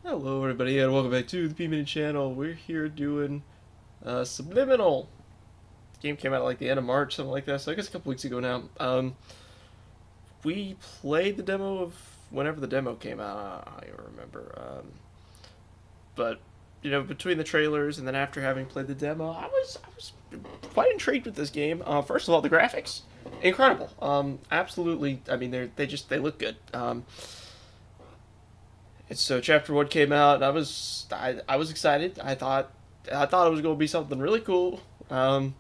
Hello everybody and welcome back to the P-Mini channel. We're here doing Subliminal. The game came out like the end of March, something like that, so I guess a couple weeks ago now. We played the demo of whenever the demo came out, I don't remember. But, you know, between the trailers and then after having played the demo, I was quite intrigued with this game. First of all, the graphics, incredible. Absolutely, I mean, they look good. And so chapter one came out, and I was excited. I thought it was going to be something really cool. And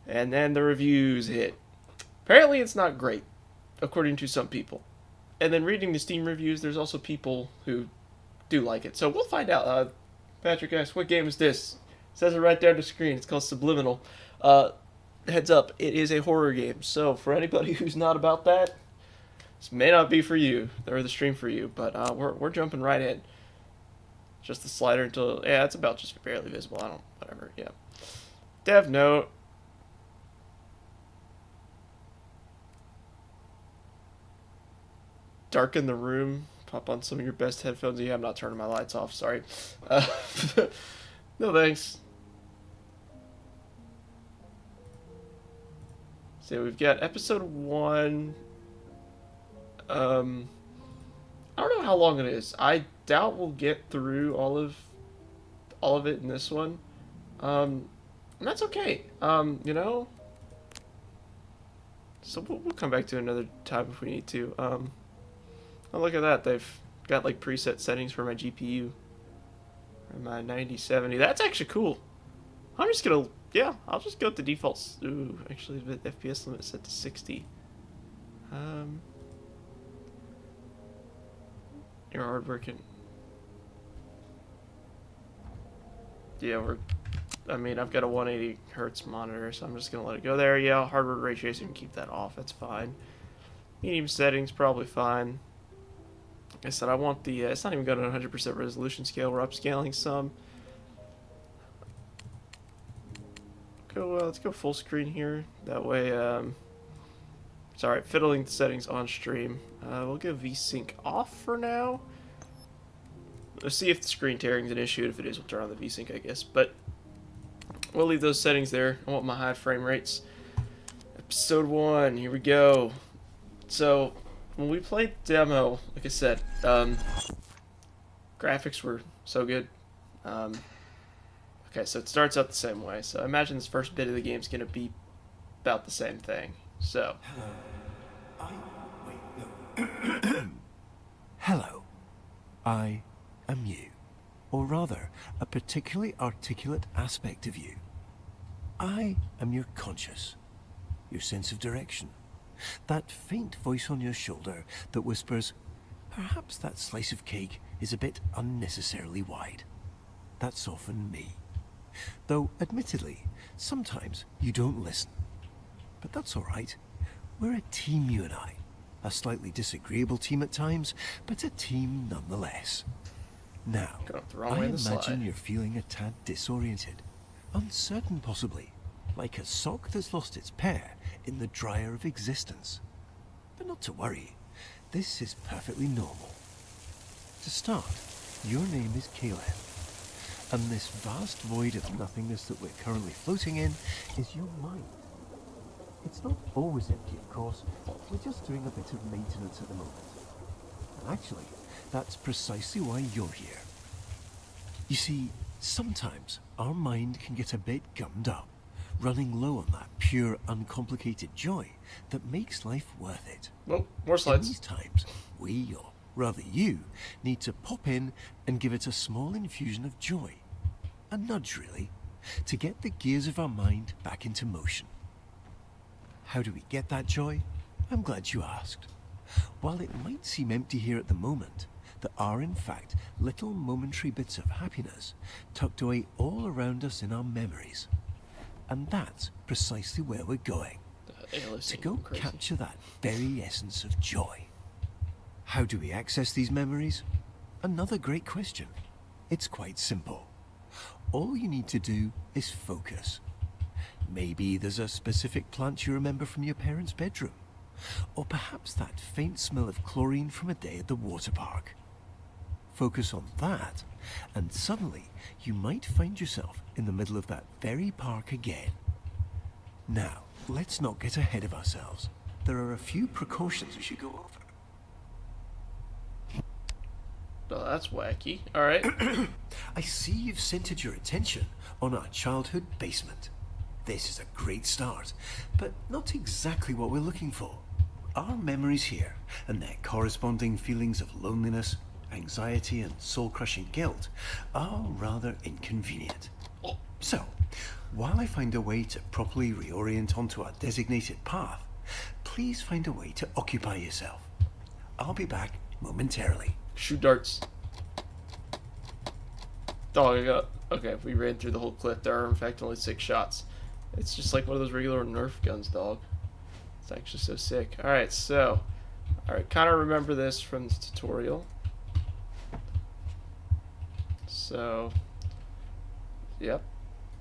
then the reviews hit. Apparently, it's not great, according to some people. And then reading the Steam reviews, there's also people who do like it. So we'll find out. Patrick asks, "What game is this?" It says it right there on the screen. It's called Subliminal. Heads up, it is a horror game. So for anybody who's not about that, this may not be for you, or the stream for you, but we're jumping right in. Just the slider until, yeah, it's about just barely visible. Whatever, yeah. Dev note. Darken the room. Pop on some of your best headphones. Yeah, I'm not turning my lights off, sorry. Uh, no thanks. So we've got episode 1. I don't know how long it is. I doubt we'll get through all of it in this one. And that's okay. You know. So we'll come back to another time if we need to. Oh, look at that. They've got like preset settings for my GPU. Or my 9070. That's actually cool. I'm just gonna, yeah, I'll just go with the defaults. Ooh, actually the FPS limit set to 60. You're hard working. Yeah, I've got a 180 hertz monitor, so I'm just gonna let it go there. Yeah, hardware ray tracing, keep that off, that's fine. Medium settings, probably fine. Like I said, I want the, it's not even got a 100% resolution scale, we're upscaling some. Let's go full screen here, that way, sorry, fiddling the settings on stream. We'll go VSync off for now. Let's see if the screen tearing is an issue. If it is, we'll turn on the VSync, I guess. But we'll leave those settings there. I want my high frame rates. Episode 1, here we go. So, when we played demo, like I said, graphics were so good. Okay, so it starts out the same way. So I imagine this first bit of the game is going to be about the same thing. So. Hello. I am you. Or rather, a particularly articulate aspect of you. I am your conscious, your sense of direction. That faint voice on your shoulder that whispers, perhaps that slice of cake is a bit unnecessarily wide. That's often me. Though, admittedly, sometimes you don't listen. But that's all right. We're a team, you and I. A slightly disagreeable team at times, but a team nonetheless. Now, I imagine you're feeling a tad disoriented, uncertain possibly, like a sock that's lost its pair in the dryer of existence. But not to worry, this is perfectly normal. To start, your name is Caleb. And this vast void of nothingness that we're currently floating in is your mind. It's not always empty, of course. We're just doing a bit of maintenance at the moment. And actually, that's precisely why you're here. You see, sometimes our mind can get a bit gummed up, running low on that pure, uncomplicated joy that makes life worth it. Well, more slides. In these times, we, or rather you, need to pop in and give it a small infusion of joy. A nudge, really, to get the gears of our mind back into motion. How do we get that joy? I'm glad you asked. While it might seem empty here at the moment, there are in fact little momentary bits of happiness tucked away all around us in our memories. And that's precisely where we're going. To go capture that very essence of joy. How do we access these memories? Another great question. It's quite simple. All you need to do is focus. Maybe there's a specific plant you remember from your parents' bedroom. Or perhaps that faint smell of chlorine from a day at the water park. Focus on that, and suddenly you might find yourself in the middle of that very park again. Now, let's not get ahead of ourselves. There are a few precautions we should go over. Oh, that's wacky. Alright. I see you've centered your attention on our childhood basement. This is a great start, but not exactly what we're looking for. Our memories here, and their corresponding feelings of loneliness, anxiety, and soul-crushing guilt, are rather inconvenient. So, while I find a way to properly reorient onto our designated path, please find a way to occupy yourself. I'll be back momentarily. Shoot darts. Oh, I got... Okay, we ran through the whole clip. There are, in fact, only 6 shots. It's just like one of those regular Nerf guns, dog. It's actually so sick. Alright, so... Alright, kind of remember this from the tutorial. So... Yep.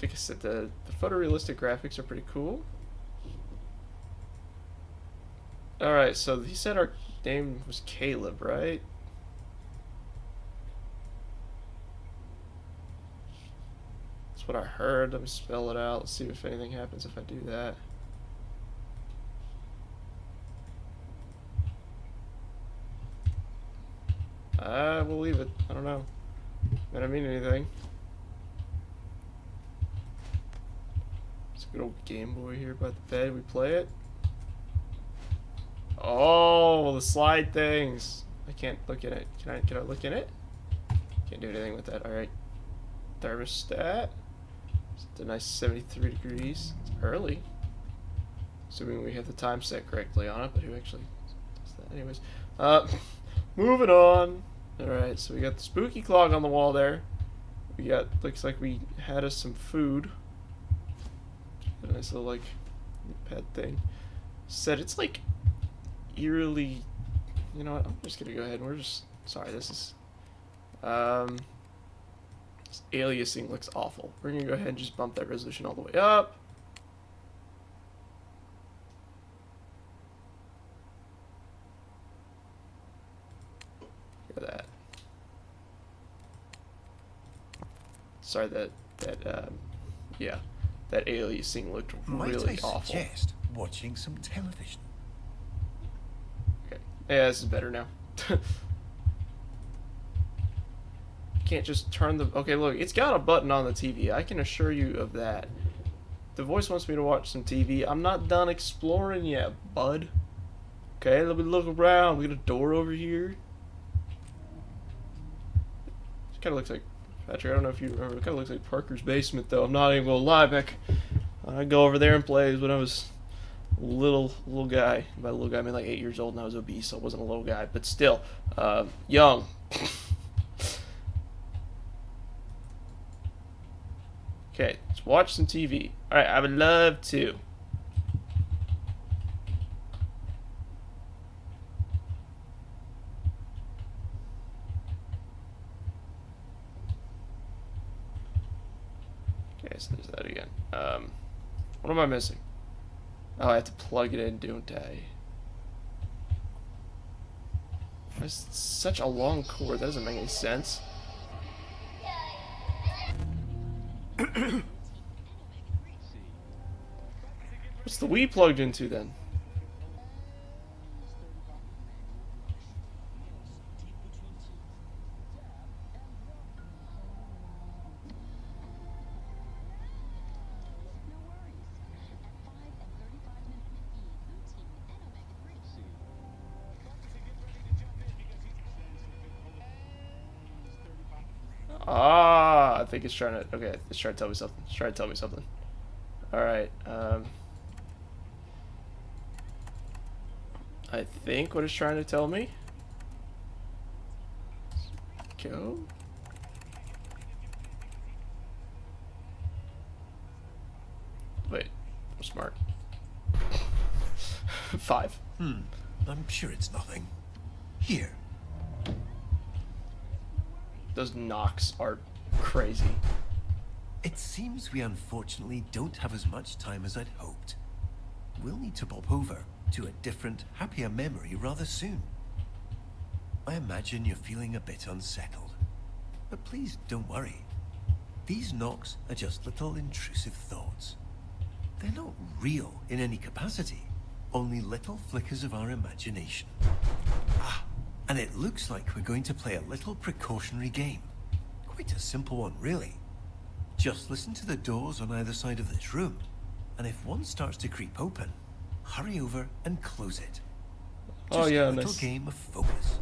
Like I said, the photorealistic graphics are pretty cool. Alright, so he said our name was Caleb, right? That's what I heard. Let me spell it out. Let's see if anything happens if I do that. I will leave it. I don't know. I don't mean anything. It's a good old Game Boy here by the bed. We play it. Oh, the slide things. I can't look in it. Can I look in it? Can't do anything with that. Alright. Thermostat. It's a nice 73 degrees. It's early. Assuming we have the time set correctly on it, but who actually does that? Anyways. Moving on. Alright, so we got the spooky clock on the wall there. We got, looks like we had us some food. A nice little, like, pet thing. Said it's like eerily, you know what, I'm just gonna go ahead and we're just, sorry, this is, this aliasing looks awful. We're gonna go ahead and just bump that resolution all the way up. Look at that. Sorry, yeah, that aliasing looked really awful. Might I suggest watching some television? Okay, yeah, this is better now. Can't just turn the... Okay, look, it's got a button on the TV. I can assure you of that. The voice wants me to watch some TV. I'm not done exploring yet, bud. Okay, let me look around. We got a door over here. It kind of looks like... Patrick, I don't know if you remember. It kind of looks like Parker's basement, though. I'm not even going to lie, Beck. I'd go over there and play when I was a little guy. By little guy, I mean like 8 years old, and I was obese, so I wasn't a little guy. But still, young. Okay, let's watch some TV. Alright, I would love to. Okay, so there's that again. What am I missing? Oh, I have to plug it in, don't I? That's such a long cord, that doesn't make any sense. What's the Wii plugged into then? Ah, I think it's trying to... Okay, it's trying to tell me something. It's trying to tell me something. Alright, I think what it's trying to tell me... Go? Wait, I'm smart. 5. I'm sure it's nothing. Here. Those knocks are crazy. It seems we unfortunately don't have as much time as I'd hoped. We'll need to pop over to a different, happier memory rather soon. I imagine you're feeling a bit unsettled. But please don't worry. These knocks are just little intrusive thoughts. They're not real in any capacity, only little flickers of our imagination. Ah, and it looks like we're going to play a little precautionary game. Quite a simple one, really. Just listen to the doors on either side of this room, and if one starts to creep open, hurry over and close it. Just a little game of focus.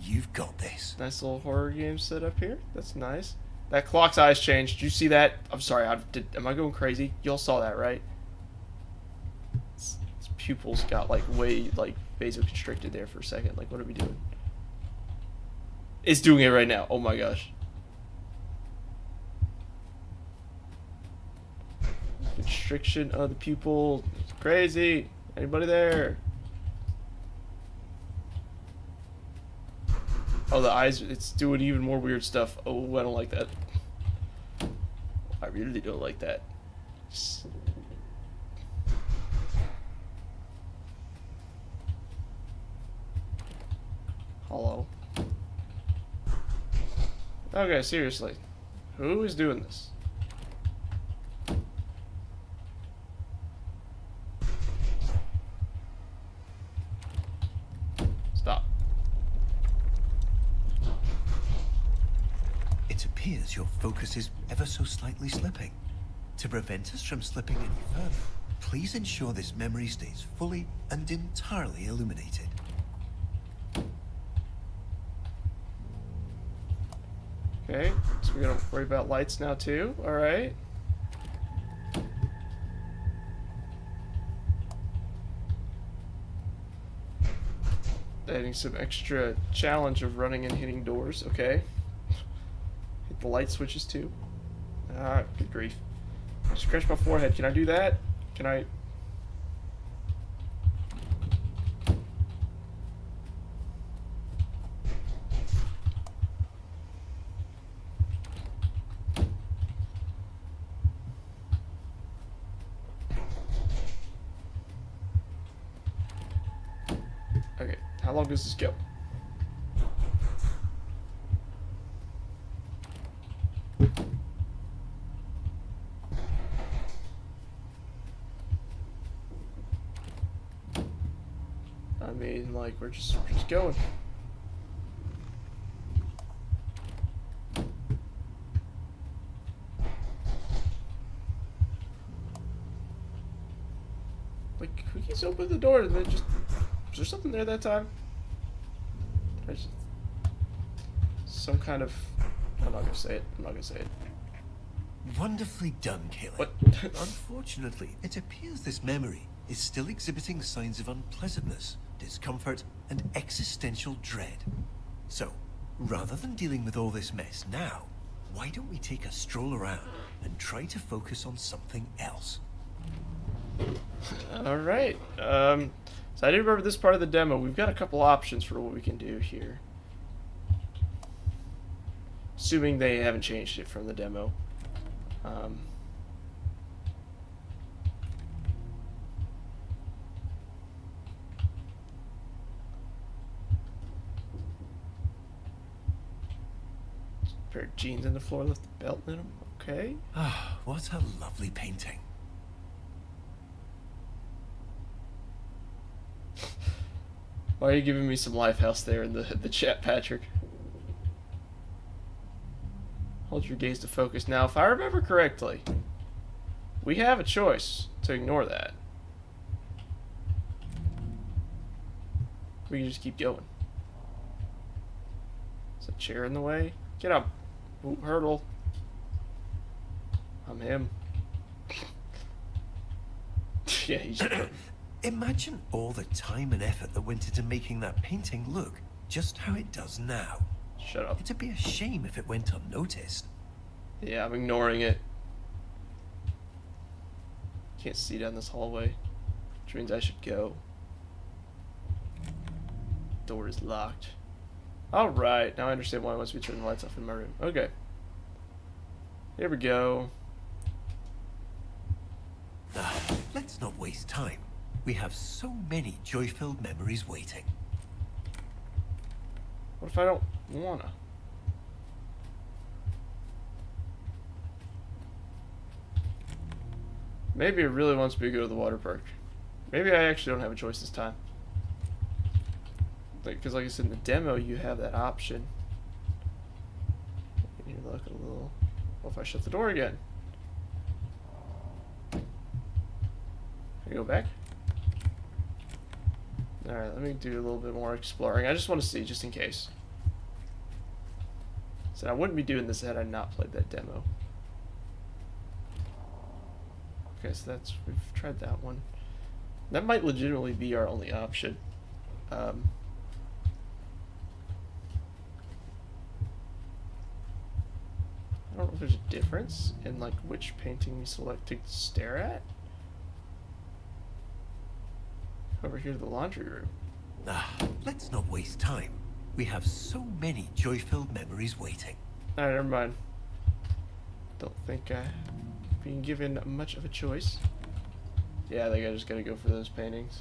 You've got this. Nice little horror game set up here. That's nice. That clock's eyes changed. Did you see that? I'm sorry. Am I going crazy? Y'all saw that, right? Its pupils got like way like vasoconstricted there for a second. Like, what are we doing? It's doing it right now. Oh my gosh. Constriction of the pupil. It's crazy. Anybody there? Oh, the eyes, it's doing even more weird stuff. Oh, I don't like that. I really don't like that. Just... Hello. Okay, seriously. Who is doing this? Stop. It appears your focus is ever so slightly slipping. To prevent us from slipping any further, please ensure this memory stays fully and entirely illuminated. Okay, so we're gonna worry about lights now too. Alright. Adding some extra challenge of running and hitting doors. Okay. Hit the light switches too. Ah, good grief. Scratch my forehead. Can I do that? Can I? Okay, how long does this go? I mean, like, we're just going. Like, we just open the door and then just... Was there something there that time? Just, some kind of... I'm not gonna say it. I'm not gonna say it. Wonderfully done, Caleb. What? Unfortunately, it appears this memory is still exhibiting signs of unpleasantness, discomfort, and existential dread. So, rather than dealing with all this mess now, why don't we take a stroll around and try to focus on something else? Alright. So I do remember this part of the demo. We've got a couple options for what we can do here. Assuming they haven't changed it from the demo. Pair of jeans in the floor, left the belt in them. Okay. Ah, what a lovely painting. Why are you giving me some Lifehouse there in the chat, Patrick? Hold your gaze to focus. Now, if I remember correctly, we have a choice to ignore that. We can just keep going. Is a chair in the way? Get up. Ooh, hurdle. I'm him. Yeah, he's... Imagine all the time and effort that went into making that painting look just how it does now. Shut up. It'd be a shame if it went unnoticed. Yeah, I'm ignoring it. Can't see down this hallway, which means I should go. Door is locked. Alright, now I understand why I must be turning the lights off in my room. Okay. Here we go. Let's not waste time. We have so many joy-filled memories waiting. What if I don't wanna? Maybe it really wants me to go to the water park. Maybe I actually don't have a choice this time. Because like I said in the demo, you have that option. You look a little... What if I shut the door again? Can I go back? Alright, let me do a little bit more exploring. I just want to see, just in case. So I wouldn't be doing this had I not played that demo. Okay, so we've tried that one. That might legitimately be our only option. I don't know if there's a difference in like which painting we select to stare at. Over here to the laundry room. Let's not waste time. We have so many joy-filled memories waiting. Alright, never mind. Don't think being given much of a choice. Yeah, I think I just gotta go for those paintings.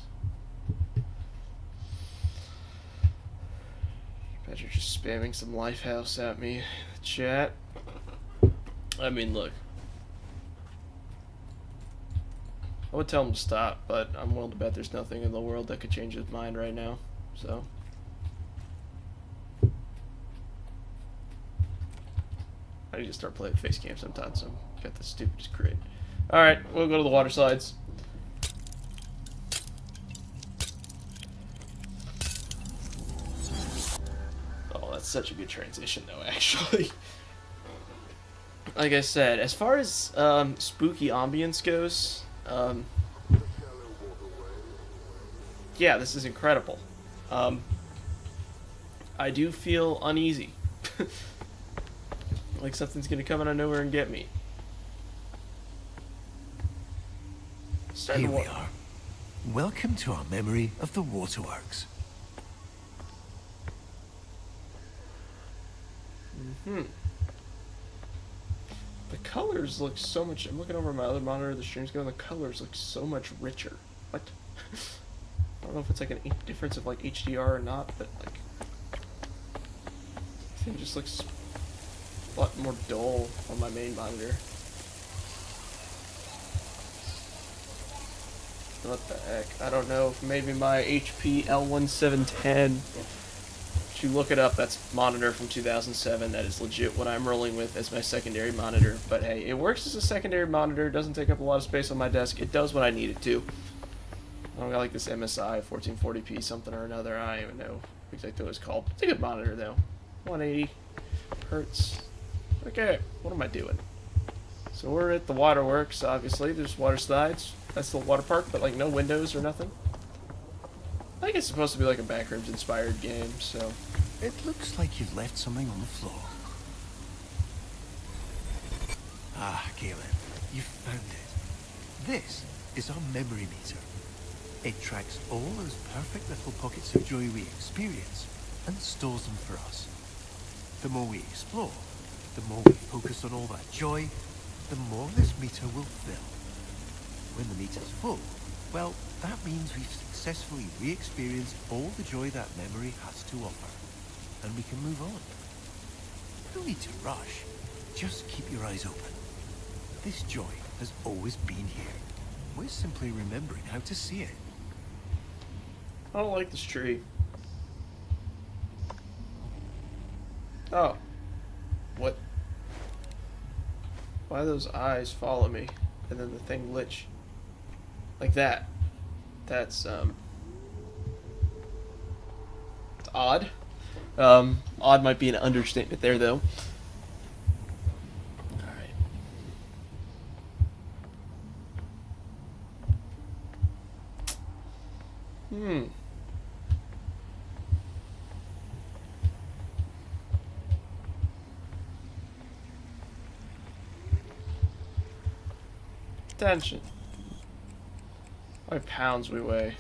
Bet you're just spamming some Lifehouse at me in the chat. I mean, look. I would tell him to stop, but I'm willing to bet there's nothing in the world that could change his mind right now, so. I need to start playing face cam sometime, so I've got the stupidest grid. Alright, we'll go to the water slides. Oh, that's such a good transition, though, actually. Like I said, as far as spooky ambience goes, yeah, this is incredible. I do feel uneasy. Like something's gonna come out of nowhere and get me. Here we are. Welcome to our memory of the waterworks. The colors look so much... I'm looking over my other monitor, the stream's going, the colors look so much richer. What? I don't know if it's like a difference of like HDR or not, but like... I think it just looks a lot more dull on my main monitor. What the heck? I don't know. Maybe my HP L1710. If you look it up, that's monitor from 2007. That is legit what I'm rolling with as my secondary monitor. But hey, it works as a secondary monitor. It doesn't take up a lot of space on my desk. It does what I need it to. I don't got like this MSI 1440p something or another. I don't even know exactly what it's called. It's a good monitor though. 180 hertz. Okay, what am I doing? So we're at the waterworks, obviously. There's water slides. That's the water park, but like no windows or nothing. I think it's supposed to be like a Backrooms inspired game, so. It looks like you've left something on the floor. Ah, Galen, you found it. This is our memory meter. It tracks all those perfect little pockets of joy we experience and stores them for us. The more we explore, the more we focus on all that joy, the more this meter will fill. When the meter's full, well, that means we've successfully re-experienced all the joy that memory has to offer, and we can move on. No need to rush. Just keep your eyes open. This joy has always been here. We're simply remembering how to see it. I don't like this tree. Oh. What? Why do those eyes follow me? And then the thing glitch. Like that. That's, it's odd. Odd might be an understatement there, though. Alright. Attention. How many pounds we weigh?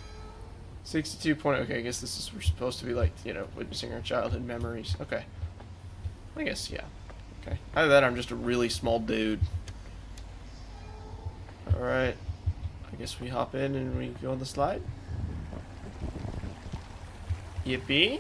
62 point. Okay, I guess this is we're supposed to be like, you know, witnessing our childhood memories. Okay. I guess, yeah. Okay. Either that or I'm just a really small dude. Alright. I guess we hop in and we go on the slide. Yippee.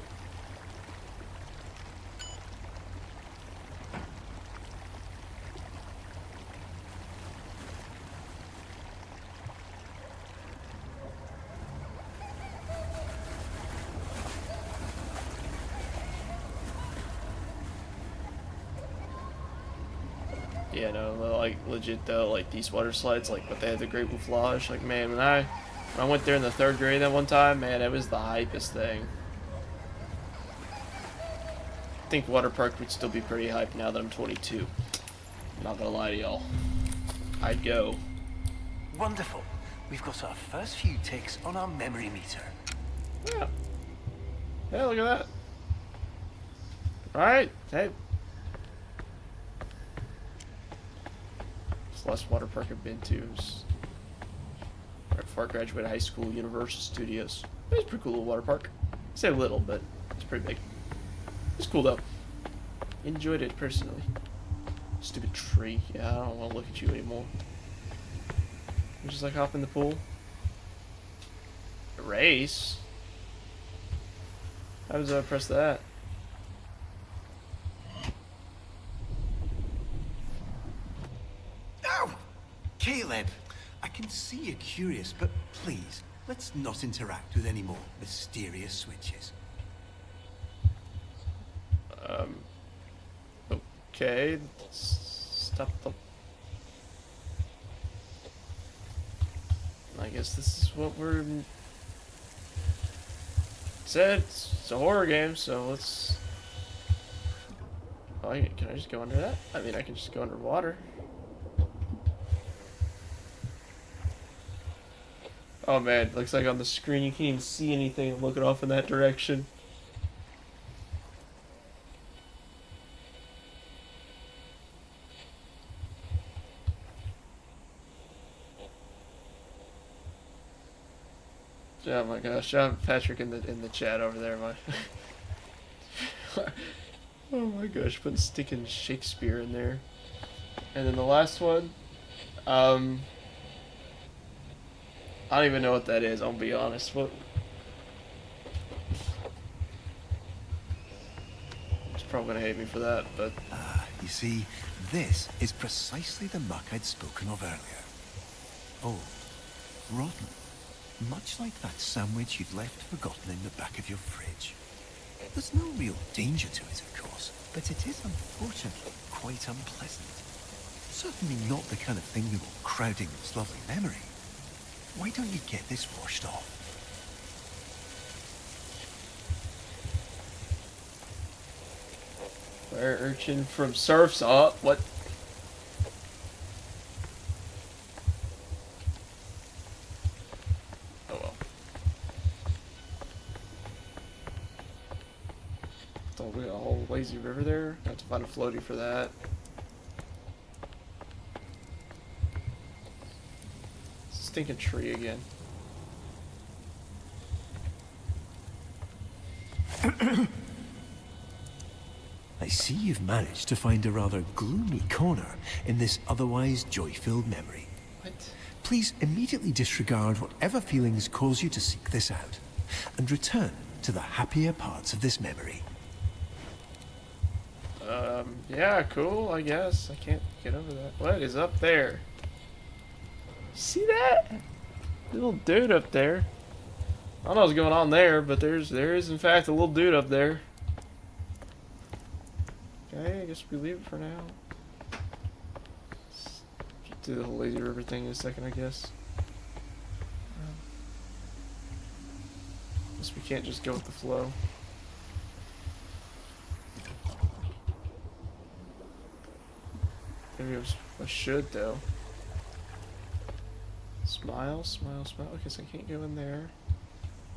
Yeah, no, like legit though, like these water slides, like what they had the Great Mouflage, like man, when I went there in the third grade that one time, man, it was the hypest thing. I think water park would still be pretty hyped now that I'm 22. I'm not gonna lie to y'all. I'd go. Wonderful. We've got our first few ticks on our memory meter. Yeah. Yeah, look at that. Alright, hey. It's the last water park I've been to. Right before I graduated high school, Universal Studios. It was a pretty cool little water park. I say little, but it's pretty big. It's cool though. Enjoyed it personally. Stupid tree. Yeah, I don't want to look at you anymore. You just like hop in the pool. Erase? How does I press that? Ow! Caleb, I can see you're curious, but please, let's not interact with any more mysterious switches. Okay. Stop the... I guess this is what we're... Said it's a horror game, so let's... Oh, can I just go under that? I mean, I can just go underwater. Oh man, looks like on the screen you can't even see anything looking off in that direction. Oh my gosh, Patrick in the chat over there, my oh my gosh, putting sticking Shakespeare in there. And then the last one, I don't even know what that is, I'll be honest. What? He's probably gonna hate me for that, but You see, this is precisely the muck I'd spoken of earlier. Oh, rotten. Much like that sandwich you'd left forgotten in the back of your fridge. There's no real danger to it, of course, but it is unfortunately quite unpleasant. Certainly not the kind of thing we want crowding this lovely memory. Why don't you get this washed off? fire urchin from Surf's Up. What? Oh well. Thought we got a whole lazy river there. Have to find a floaty for that. Stinking tree again. I see you've managed to find a rather gloomy corner in this otherwise joy-filled memory. What? Please immediately disregard whatever feelings cause you to seek this out, and return to the happier parts of this memory. Yeah, cool, I guess. I can't get over that. What is up there? See that? Little dude up there. I don't know what's going on there, but there is in fact a little dude up there. Okay, I guess we leave it for now. Let's do the whole lazy river thing in a second, I guess. Guess we can't just go with the flow. Maybe I should though. Smile, smile, smile. Okay, so I can't go in there.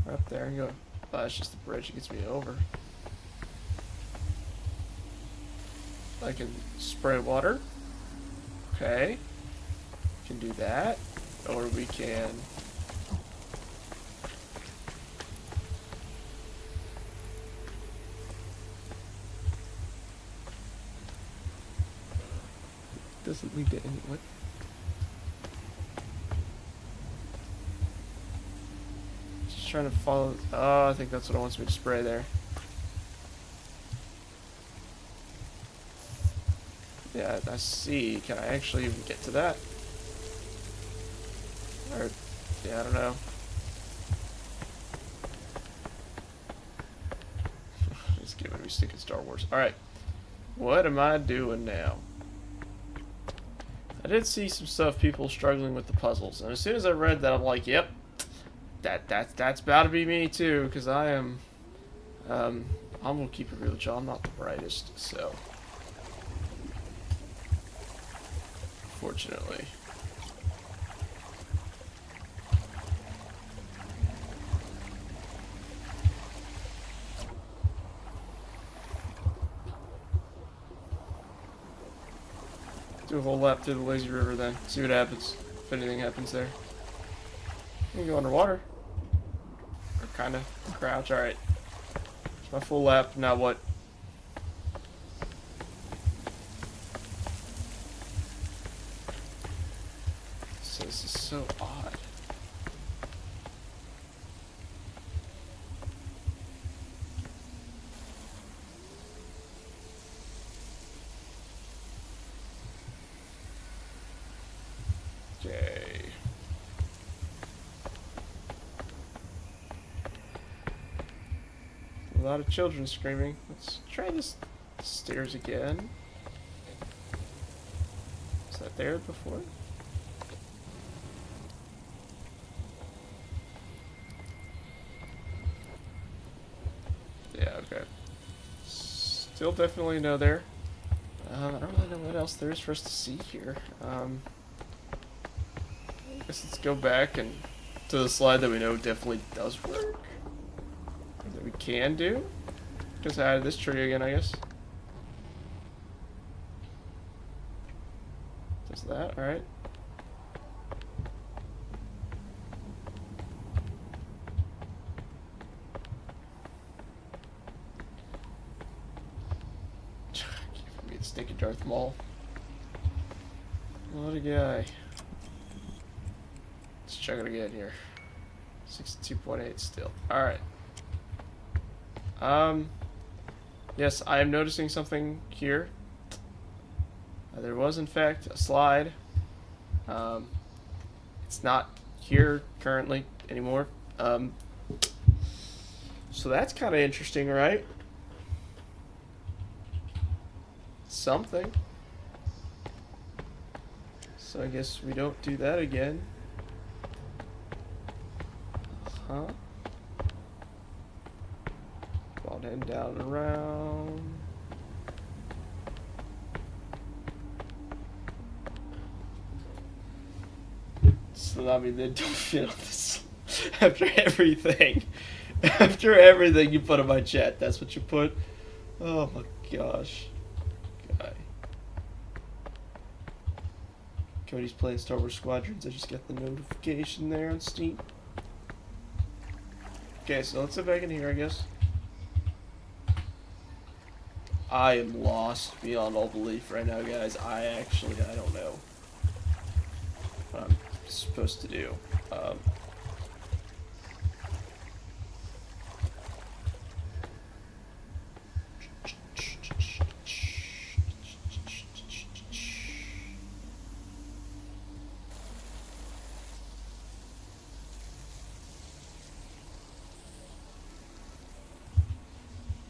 Or up there and go. Oh, that's just the bridge that gets me over. I can spray water. Okay. Can do that. Or we can. Doesn't lead to any. What? Just trying to follow. Oh, I think that's what it wants me to spray there. Yeah, I see. Can I actually even get to that? Or, yeah, I don't know. It's giving me stinking Star Wars. Alright. What am I doing now? I did see some stuff, people struggling with the puzzles, and as soon as I read that, I'm like, yep, that's about to be me too, because I am, I'm gonna keep it real with y'all, I'm not the brightest, so, fortunately. Do a whole lap through the lazy river then. See what happens. If anything happens there. You can go underwater. Or kinda. Crouch. Alright. It's my full lap. Now what? This is so odd. Okay. A lot of children screaming. Let's try this stairs again. Was that there before? Yeah, okay. Still definitely no there. I don't really know what else there is for us to see here. I guess let's go back and to the slide that we know definitely does work. That we can do. Just add this tree again, I guess. Does that, alright. Give me the sticky Darth Maul. What a guy. Let's check it again here. 62.8 still. Alright. Yes, I am noticing something here. There was, in fact, a slide. It's not here currently anymore. So that's kind of interesting, right? Something. So I guess we don't do that again. Huh? Fall down, down, and around. So I mean, they don't fit on this. After everything, after everything you put in my chat, that's what you put. Oh my gosh, guy. Cody's playing Star Wars Squadrons. I just got the notification there on Steam. Okay, so let's get back in here, I guess. I am lost beyond all belief right now, guys. I don't know what I'm supposed to do.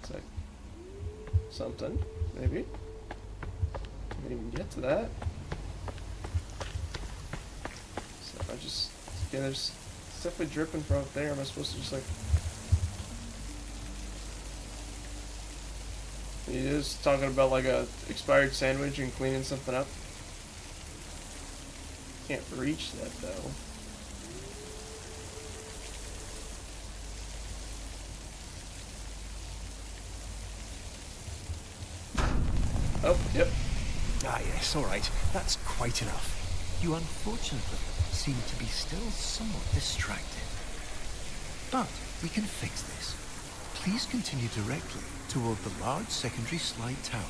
It's like something, maybe. Can't even get to that. So I just, yeah, there's definitely dripping from up there. Am I supposed to just like? He is talking about like a expired sandwich and cleaning something up. Can't reach that though. Oh, yep. Ah, yes, all right. That's quite enough. You unfortunately seem to be still somewhat distracted. But we can fix this. Please continue directly toward the large secondary slide tower.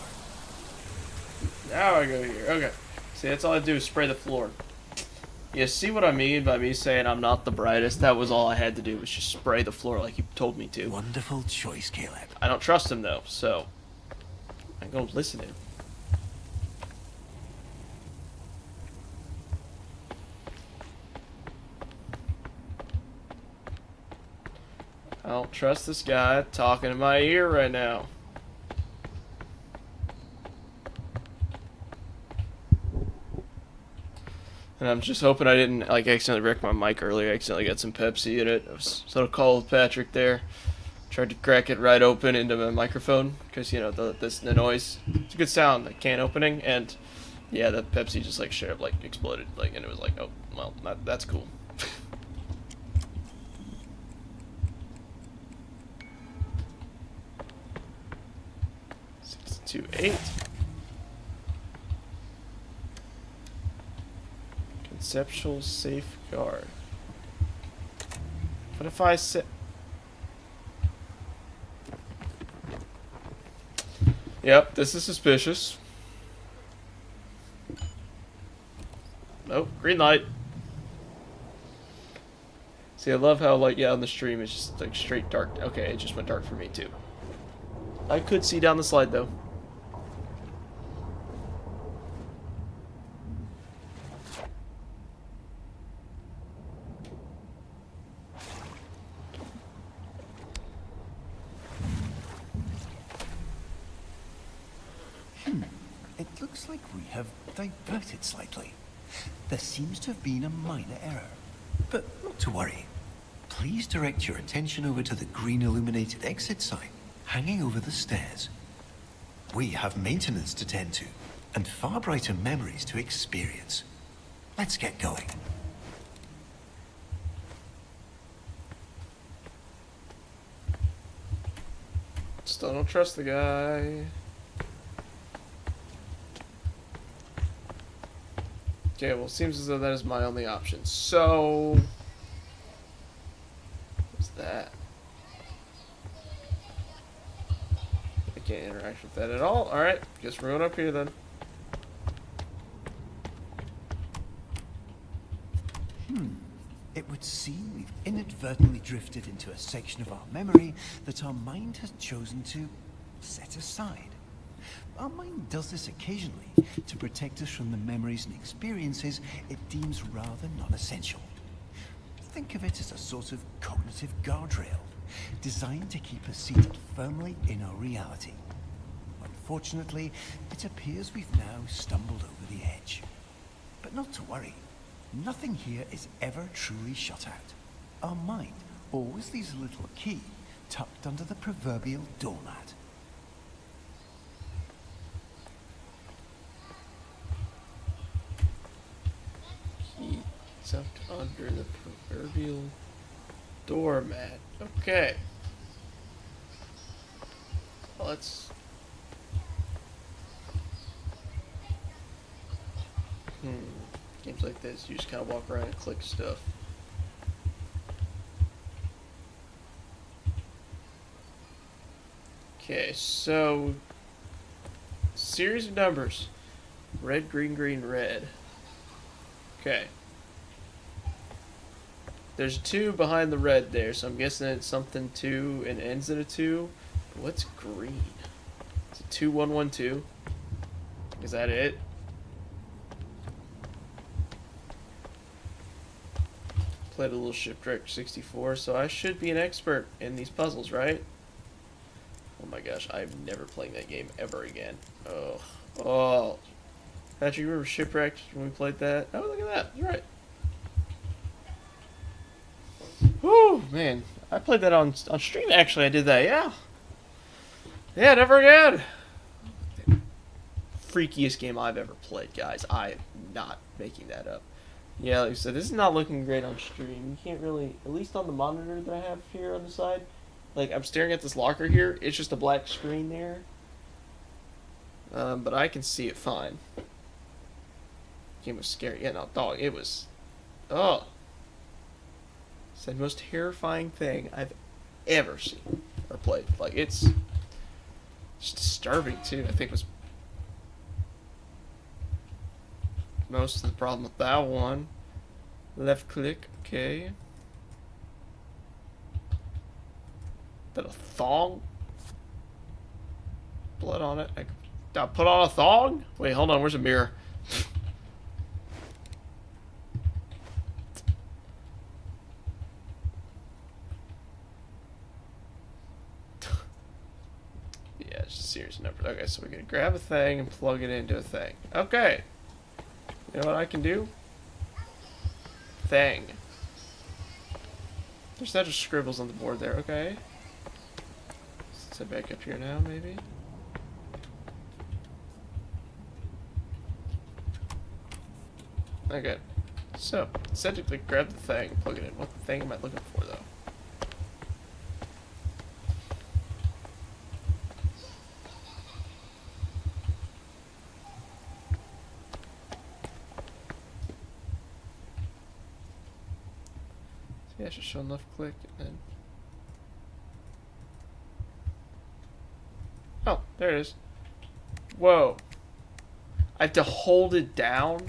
Now I go here. Okay. See, that's all I do is spray the floor. Yeah, see what I mean by me saying I'm not the brightest? That was all I had to do, was just spray the floor like you told me to. Wonderful choice, Caleb. I don't trust him though, so I go listen to him. I don't trust this guy talking in my ear right now. And I'm just hoping I didn't like accidentally wreck my mic earlier. I accidentally got some Pepsi in it. I was sort of cold, Patrick there. Tried to crack it right open into my microphone because you know the noise. It's a good sound, the can opening, and yeah, the Pepsi just like straight up like exploded, like, and it was like, oh well, that's cool. 628. Conceptual safeguard. What if I set? Yep, this is suspicious. Nope, green light. See, I love how, like, yeah, on the stream it's just like straight dark. Okay, it just went dark for me too. I could see down the slide though. It looks like we have diverted slightly. There seems to have been a minor error. But not to worry. Please direct your attention over to the green illuminated exit sign hanging over the stairs. We have maintenance to tend to, and far brighter memories to experience. Let's get going. Still don't trust the guy. Okay, well, it seems as though that is my only option. So, what's that? I can't interact with that at all. Alright, guess we're going up here then. It would seem we've inadvertently drifted into a section of our memory that our mind has chosen to set aside. Our mind does this occasionally to protect us from the memories and experiences it deems rather non-essential. Think of it as a sort of cognitive guardrail, designed to keep us seated firmly in our reality. Unfortunately, it appears we've now stumbled over the edge. But not to worry. Nothing here is ever truly shut out. Our mind always leaves a little key tucked under the proverbial doormat. Key tucked under the proverbial doormat. Okay. Well, let's... Games like this, you just kind of walk around and click stuff. Okay, so... series of numbers. Red, green, green, red. Okay. There's a 2 behind the red there, so I'm guessing it's something 2 and ends at a 2. But what's green? Is it 2112? Is that it? Played a little Shipwreck 64, so I should be an expert in these puzzles, right? Oh my gosh, I'm never playing that game ever again. Oh. Oh. Patrick, you remember Shipwrecked when we played that? Oh, look at that. You're right. Whew, man. I played that on stream, actually. I did that, yeah. Yeah, never again. Freakiest game I've ever played, guys. I'm not making that up. Yeah, like I said, this is not looking great on stream. You can't really, at least on the monitor that I have here on the side, like, I'm staring at this locker here. It's just a black screen there. But I can see it fine. Game was scary. Yeah, no, dog, it was... Oh. It's the most terrifying thing I've ever seen or played. Like, it's disturbing, too. I think was most of the problem with that one. Left click, okay. That a thong? Blood on it. I put on a thong? Wait, hold on, where's a mirror? Yeah, it's just a series of numbers. Okay, so we're gonna grab a thing and plug it into a thing. Okay. You know what I can do? thing. There's not just scribbles on the board there, okay. Let's head back up here now, maybe. Okay. So, it said to click, grab the thing, plug it in. What thing am I looking for, though? Yeah, just show left click and then. Oh, there it is. Whoa. I have to hold it down?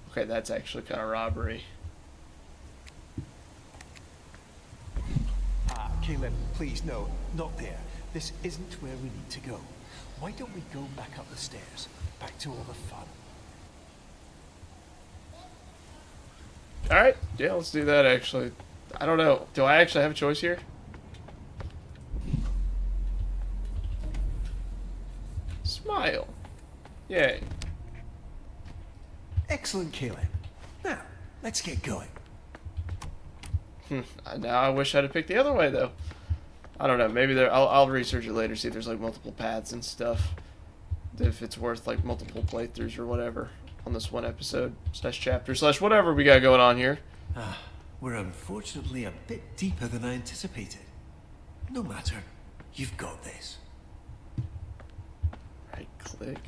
Okay, that's actually kind of robbery. Caleb, please, no, not there. This isn't where we need to go. Why don't we go back up the stairs, back to all the fun? Alright, yeah, let's do that actually. I don't know. Do I actually have a choice here? Smile. Yay. Excellent, Caleb. Now, let's get going. Now I wish I'd have picked the other way though. I don't know. Maybe there. I'll research it later. See if there's like multiple paths and stuff. If it's worth like multiple playthroughs or whatever on this one episode slash chapter slash whatever we got going on here. We're unfortunately a bit deeper than I anticipated. No matter. You've got this. Right click.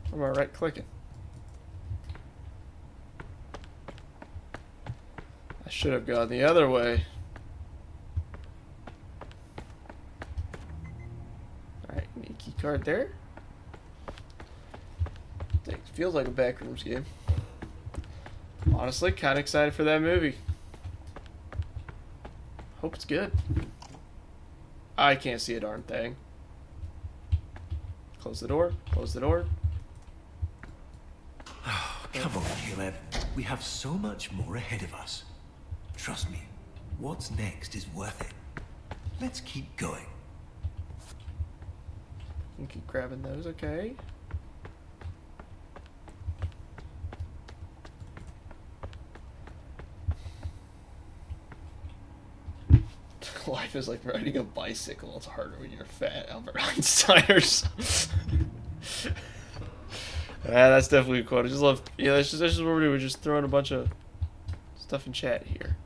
Where am I right clicking? I should have gone the other way. Alright, need a key card there. It feels like a backrooms game. Honestly, kind of excited for that movie. Hope it's good. I can't see a darn thing. Close the door. Close the door. Come on, Caleb. We have so much more ahead of us. Trust me, what's next is worth it. Let's keep going. You keep grabbing those, okay. Life is like riding a bicycle. It's harder when you're fat. Albert Einstein or something. Yeah, that's definitely a quote. I just love. Yeah, that's just what we're doing. We're just throwing a bunch of stuff in chat here.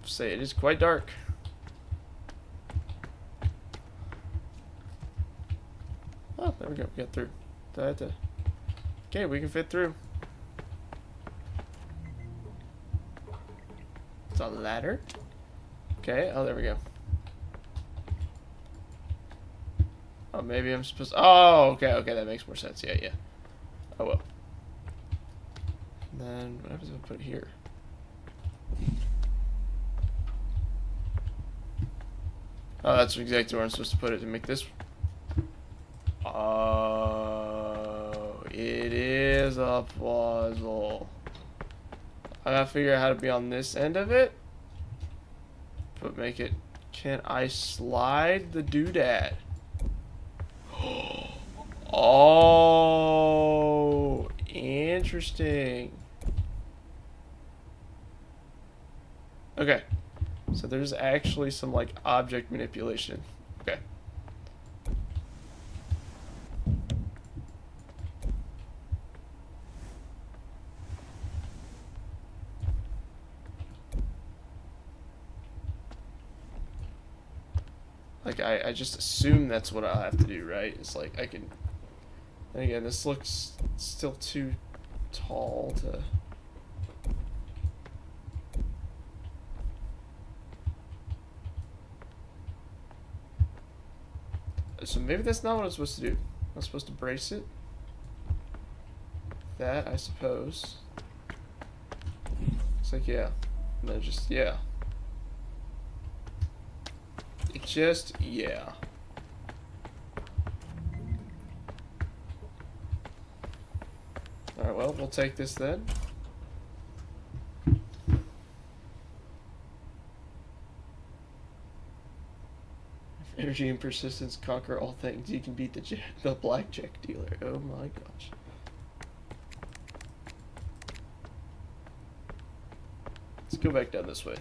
Say it is quite dark. Oh, there we go. We got through. Okay, we can fit through. It's a ladder. Okay. Oh, there we go. Oh, maybe I'm supposed. Oh, okay. Okay, that makes more sense. Yeah, yeah. Oh well. And then what happens if I put it here? Oh, that's exactly where I'm supposed to put it to make this. Oh, it is a puzzle. I gotta figure out how to be on this end of it. But make it. Can I slide the doodad? Oh, interesting. Okay. So there's actually some like object manipulation. Okay. Like I just assume that's what I'll have to do, right? It's like I can. And again, this looks still too tall to. So maybe that's not what I'm supposed to do. I'm supposed to brace it. That, I suppose. It's like, yeah. And then just, yeah. It just, yeah. well, we'll take this then. Energy and persistence conquer all things. You can beat the blackjack dealer. Oh my gosh. Let's go back down this way.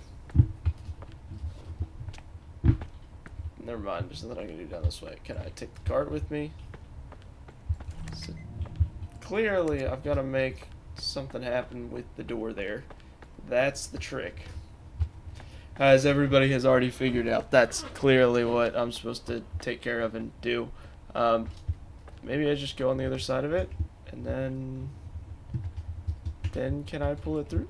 Never mind, there's nothing I can do down this way. Can I take the card with me? So, clearly, I've got to make something happen with the door there. That's the trick. As everybody has already figured out, that's clearly what I'm supposed to take care of and do. Maybe I just go on the other side of it, and then can I pull it through?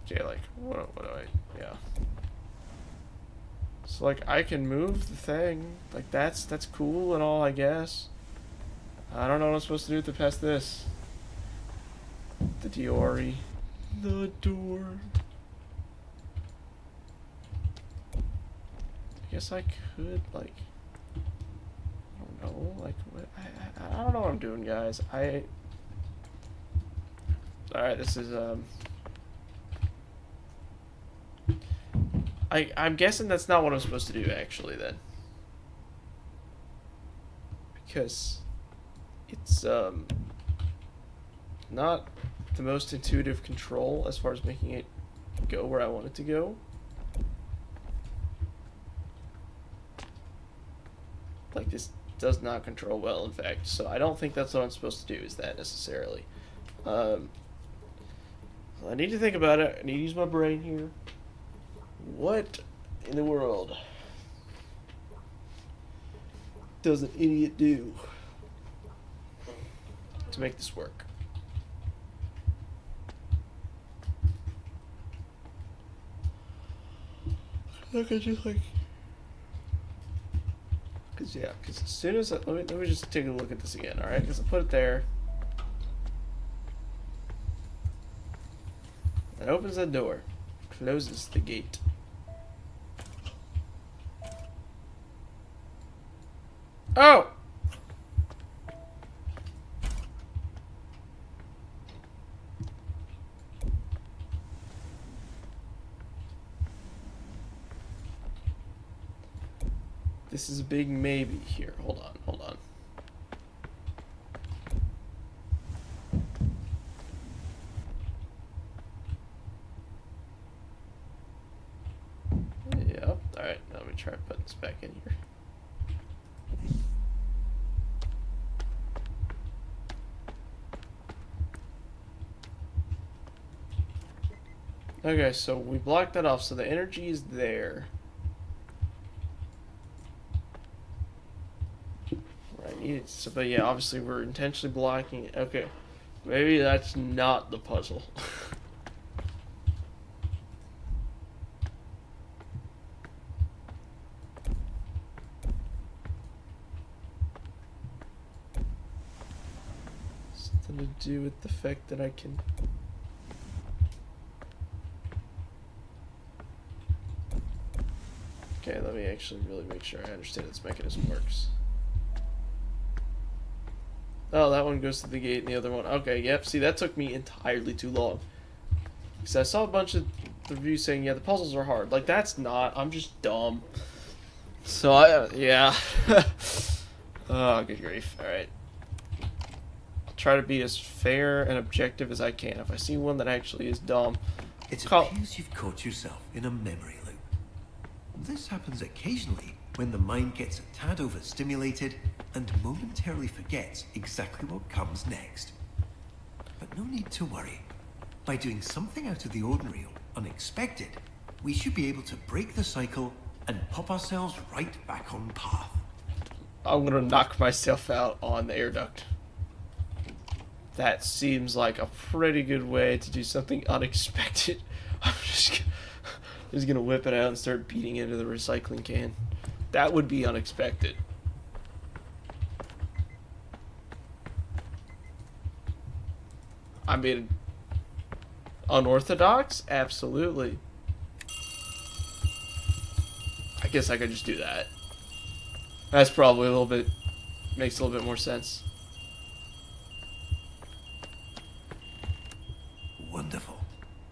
Okay, like, what do I, yeah. So, like, I can move the thing. Like, that's cool and all, I guess. I don't know what I'm supposed to do to pass this. The Diori. The door. I guess I could, like, I don't know, like, what, I don't know what I'm doing, guys. Alright, this is, I'm guessing that's not what I'm supposed to do, actually, then. Because it's, not the most intuitive control as far as making it go where I want it to go. Like, this does not control well, in fact. So I don't think that's what I'm supposed to do, is that necessarily. I need to think about it. I need to use my brain here. What in the world does an idiot do to make this work? I could just like, cause as soon as let me just take a look at this again, all right? Cause I put it there. That opens the door, closes the gate. Oh! This is a big maybe here. Hold on, hold on. Yep. Alright, now let me try putting this back in here. Okay, so we blocked that off, so the energy is there. Right, so, but yeah, obviously we're intentionally blocking it. Okay, maybe that's not the puzzle. Something to do with the fact that I can... Okay, let me actually really make sure I understand this mechanism works. Oh, that one goes to the gate and the other one... Okay, yep, see, that took me entirely too long. Because I saw a bunch of reviews saying, yeah, the puzzles are hard. Like, that's not. I'm just dumb. So, yeah. Oh, good grief. Alright. I'll try to be as fair and objective as I can. If I see one that actually is dumb... It appears you've caught yourself in a memory loop. This happens occasionally when the mind gets a tad overstimulated and momentarily forgets exactly what comes next. But no need to worry. By doing something out of the ordinary or unexpected, we should be able to break the cycle and pop ourselves right back on path. I'm gonna knock myself out on the air duct. That seems like a pretty good way to do something unexpected. I'm just gonna whip it out and start beating into the recycling can. That would be unexpected. I mean, Unorthodox? Absolutely. I guess I could just do that. That's probably a little bit, makes a little bit more sense. Wonderful.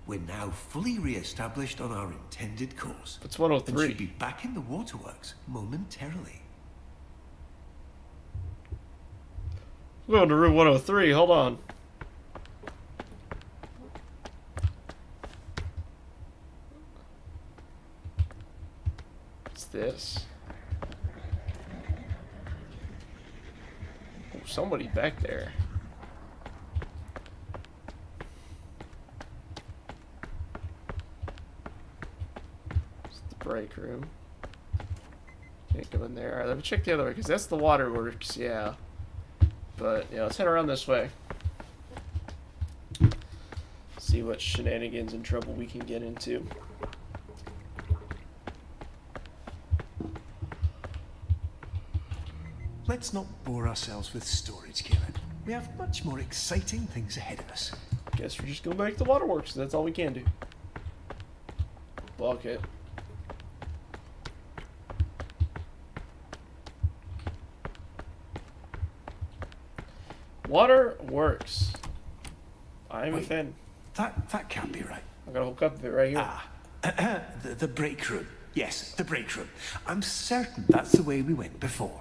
We're now fully re-established on our intended course. It's And 103. should be back in the waterworks momentarily. We're going to room 103. Hold on. What's this? Oh, somebody back there. It's the break room. Can't go in there. Alright, let me check the other way, because that's the waterworks, yeah. But, yeah, let's head around this way. See what shenanigans and trouble we can get into. Let's not bore ourselves with storage, Caleb. We have much more exciting things ahead of us. Guess we're just going back to the waterworks. That's all we can do. Block it. Waterworks. I'm a Wait. fan. That can't be right. I'm gonna hook up of it right here. Ah, the break room. Yes, the break room. I'm certain that's the way we went before.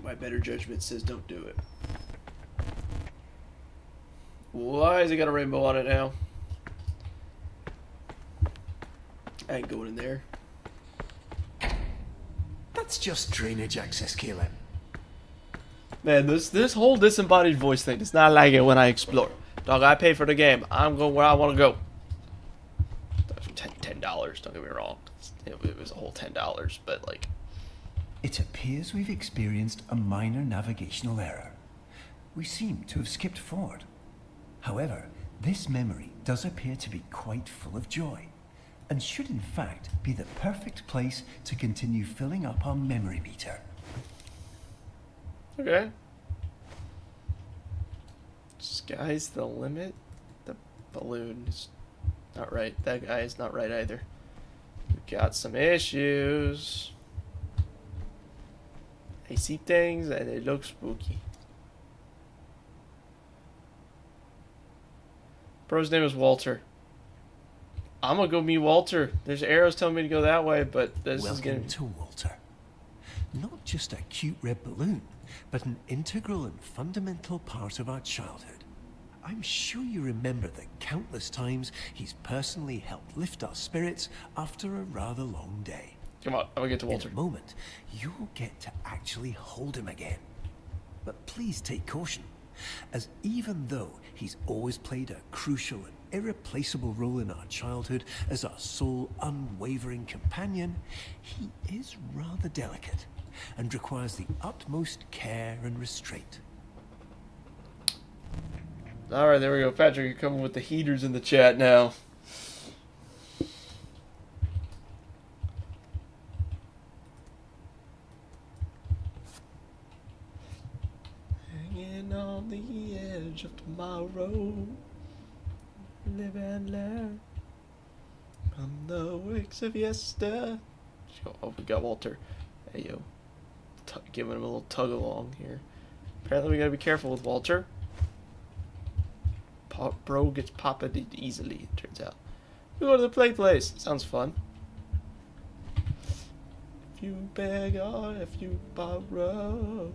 My better judgment says don't do it. Why has it got a rainbow on it now? I ain't going in there. That's just drainage access, Caleb. Man, this whole disembodied voice thing does not like it when I explore. Dog, I pay for the game. I'm going where I want to go. $10. Don't get me wrong. It was a whole $10, but like. It appears we've experienced a minor navigational error. We seem to have skipped forward. However, this memory does appear to be quite full of joy, and should in fact be the perfect place to continue filling up our memory meter. Okay. Sky's the limit? The balloon is not right. That guy is not right either. We've got some issues. I see things and they look spooky. Bro's name is Walter. I'm gonna go meet Walter. There's arrows telling me to go that way, but this is gonna. Welcome to Walter. Not just a cute red balloon, but an integral and fundamental part of our childhood. I'm sure you remember the countless times he's personally helped lift our spirits after a rather long day. Come on, I'm gonna get to Walter. In a moment, you'll get to actually hold him again. But please take caution, as even though he's always played a crucial and irreplaceable role in our childhood as our sole unwavering companion, he is rather delicate and requires the utmost care and restraint. Alright, there we go. Patrick, you're coming with the heaters in the chat now. Hanging on the edge of tomorrow. Live and learn from the works of yester. Oh, we got Walter. Hey, yo. Giving him a little tug along here. Apparently, we gotta be careful with Walter. Bro gets pocketed easily, it turns out. We go to the play place. Sounds fun. If you beg or if you borrow.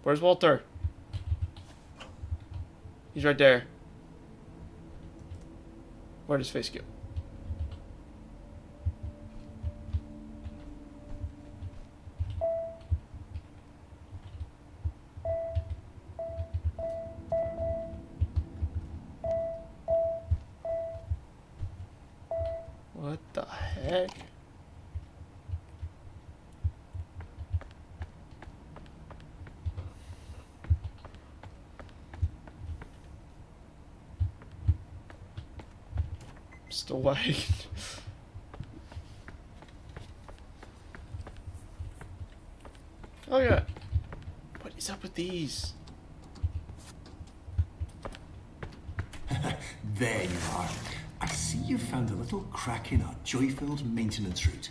Where's Walter? He's right there. Where'd his face go? What the heck? Still waiting. Oh yeah. What is up with these? There you are. I see you found a little crack in our joy-filled maintenance route.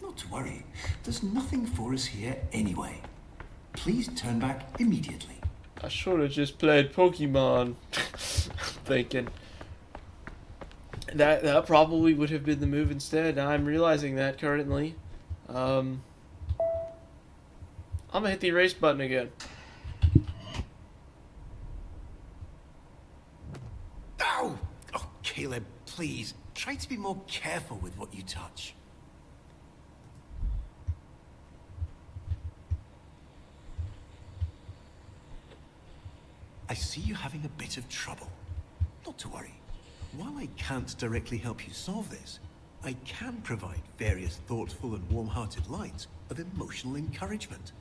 Not to worry, there's nothing for us here anyway. Please turn back immediately. I should have just played Pokemon. Thinking that probably would have been the move instead. Now I'm realizing that currently. I'm gonna hit the erase button again. Ow! Oh, Caleb, please, try to be more careful with what you touch. I see you having a bit of trouble. Not to worry. While I can't directly help you solve this, I can provide various thoughtful and warm-hearted lines of emotional encouragement.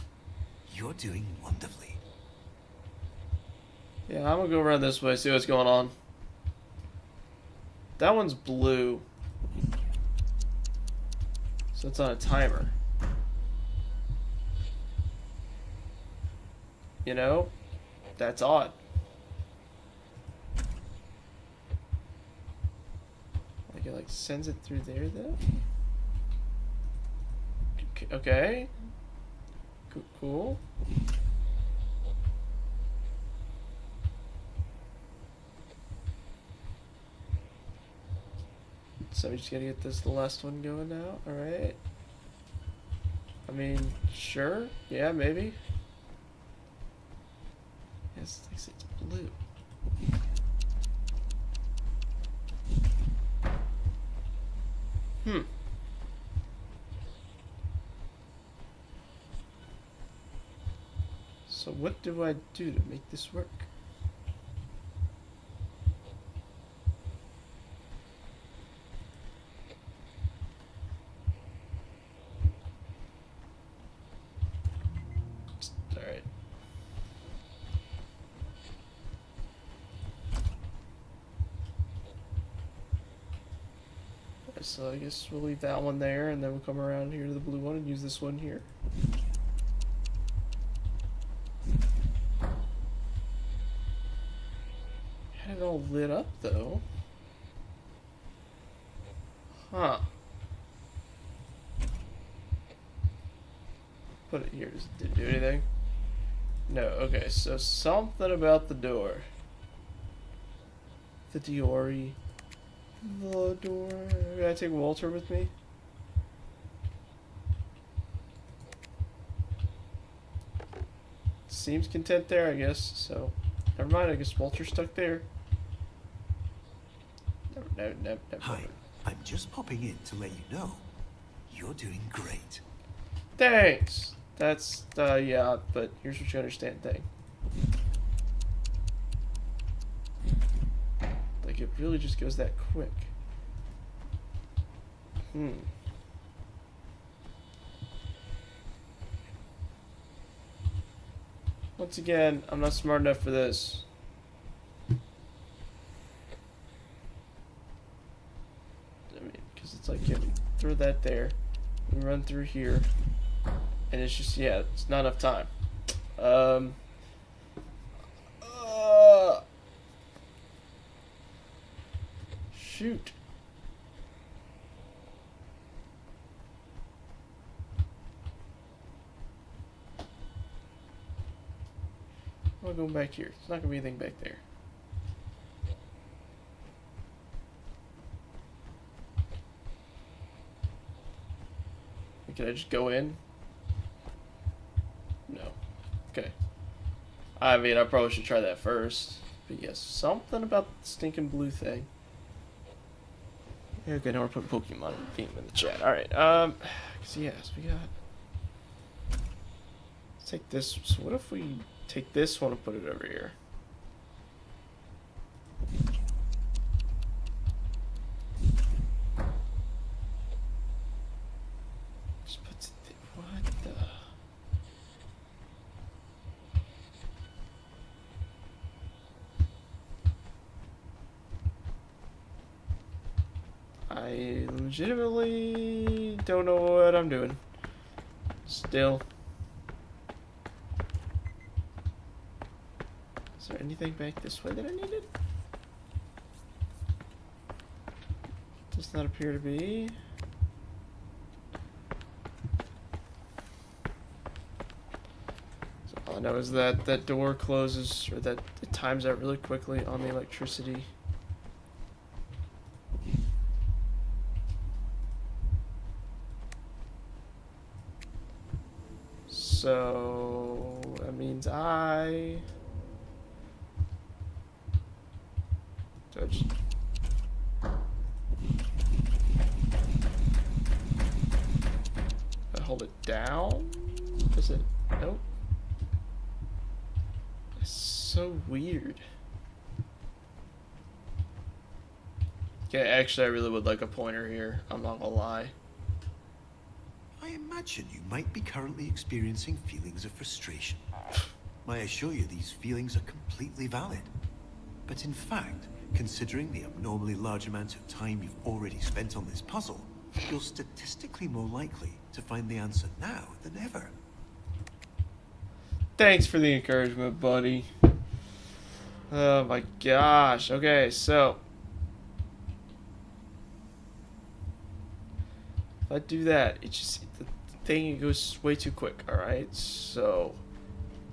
You're doing wonderfully. Yeah, I'm gonna go around this way, see what's going on. That one's blue. So it's on a timer. You know? That's odd. Like it like sends it through there though? Okay. Cool. So we just gotta get this last one going now. Alright. I mean, sure. Yeah, maybe. Yes, like I said, it's blue. So what do I do to make this work? Alright. So I guess we'll leave that one there, and then we'll come around here to the blue one and use this one here. Had it all lit up though. Huh. Put it here. Did it do anything? No. Okay, so something about the door. The Diori. The door. Can I take Walter with me? Seems content there, I guess. So, never mind. I guess Walter's stuck there. No. Hi, I'm just popping in to let you know you're doing great. Thanks. That's yeah. But here's what you understand. Thing. Like it really just goes that quick. Once again, I'm not smart enough for this. I mean, because it's like, yeah, we throw that there, we run through here, and it's just, yeah, it's not enough time. Shoot. I'm going back here. It's not going to be anything back there. Can I just go in? No. Okay. I mean, I probably should try that first. But yes, something about the stinking blue thing. Okay, now we're putting Pokemon theme in the chat. Alright, so yes, we got... Let's take this. So what if we take this one and put it over here? I legitimately don't know what I'm doing. Still. Is there anything back this way that I needed? Does not appear to be. So all I know is that that door closes, or that it times out really quickly on the electricity. So that means do I just hold it down? Does it? Nope. It's so weird. Okay, actually I really would like a pointer here. I'm not gonna lie. I imagine you might be currently experiencing feelings of frustration. I assure you these feelings are completely valid. But in fact, considering the abnormally large amount of time you've already spent on this puzzle, you're statistically more likely to find the answer now than ever. Thanks for the encouragement, buddy. Oh my gosh. Okay, so if I do that, it just the thing it goes way too quick. All right, so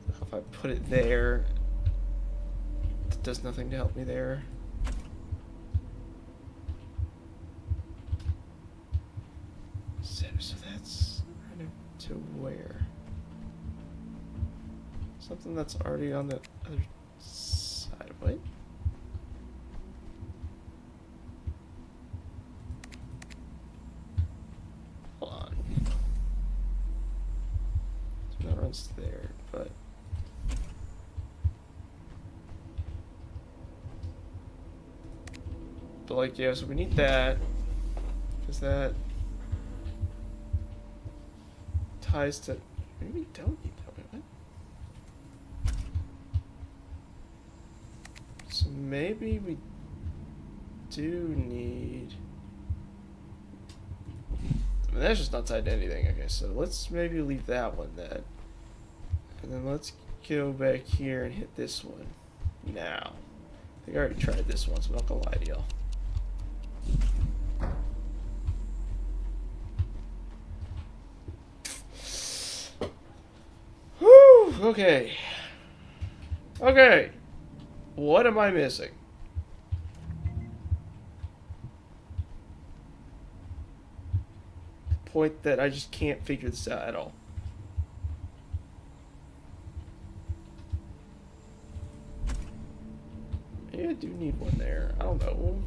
if I put it there, it does nothing to help me there. So that's kind of to where? Something that's already on the other side. What? Hold on. So that runs there, but like, yeah, so we need that because that ties to. Maybe we don't need that. Wait, what? So maybe we do need. I mean, that's just not tied to anything. Okay, so let's maybe leave that one then. And then let's go back here and hit this one now. I think I already tried this one, so I'm not gonna lie to y'all. Whew, okay. Okay. What am I missing? Point that I just can't figure this out at all. Maybe I do need one there. I don't know.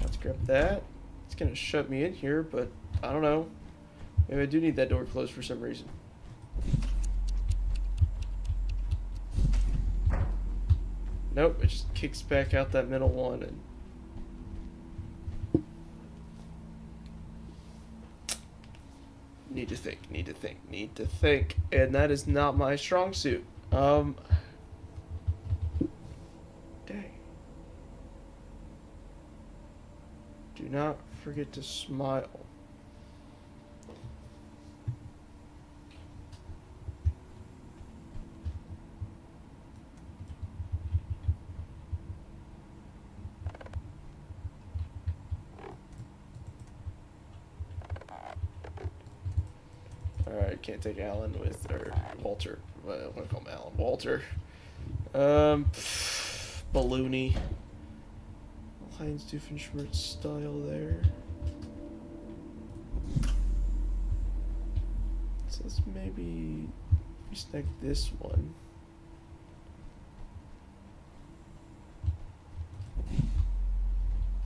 Let's grab that. It's gonna shut me in here, but I don't know. Maybe I do need that door closed for some reason. Nope, it just kicks back out that middle one and need to think, and that is not my strong suit. Dang. Do not forget to smile. Alright, can't take Alan with, or Walter. Well, I want to call him Alan. Walter. Balloony. Heinz Doofenshmirtz style there. So let's maybe snag this one.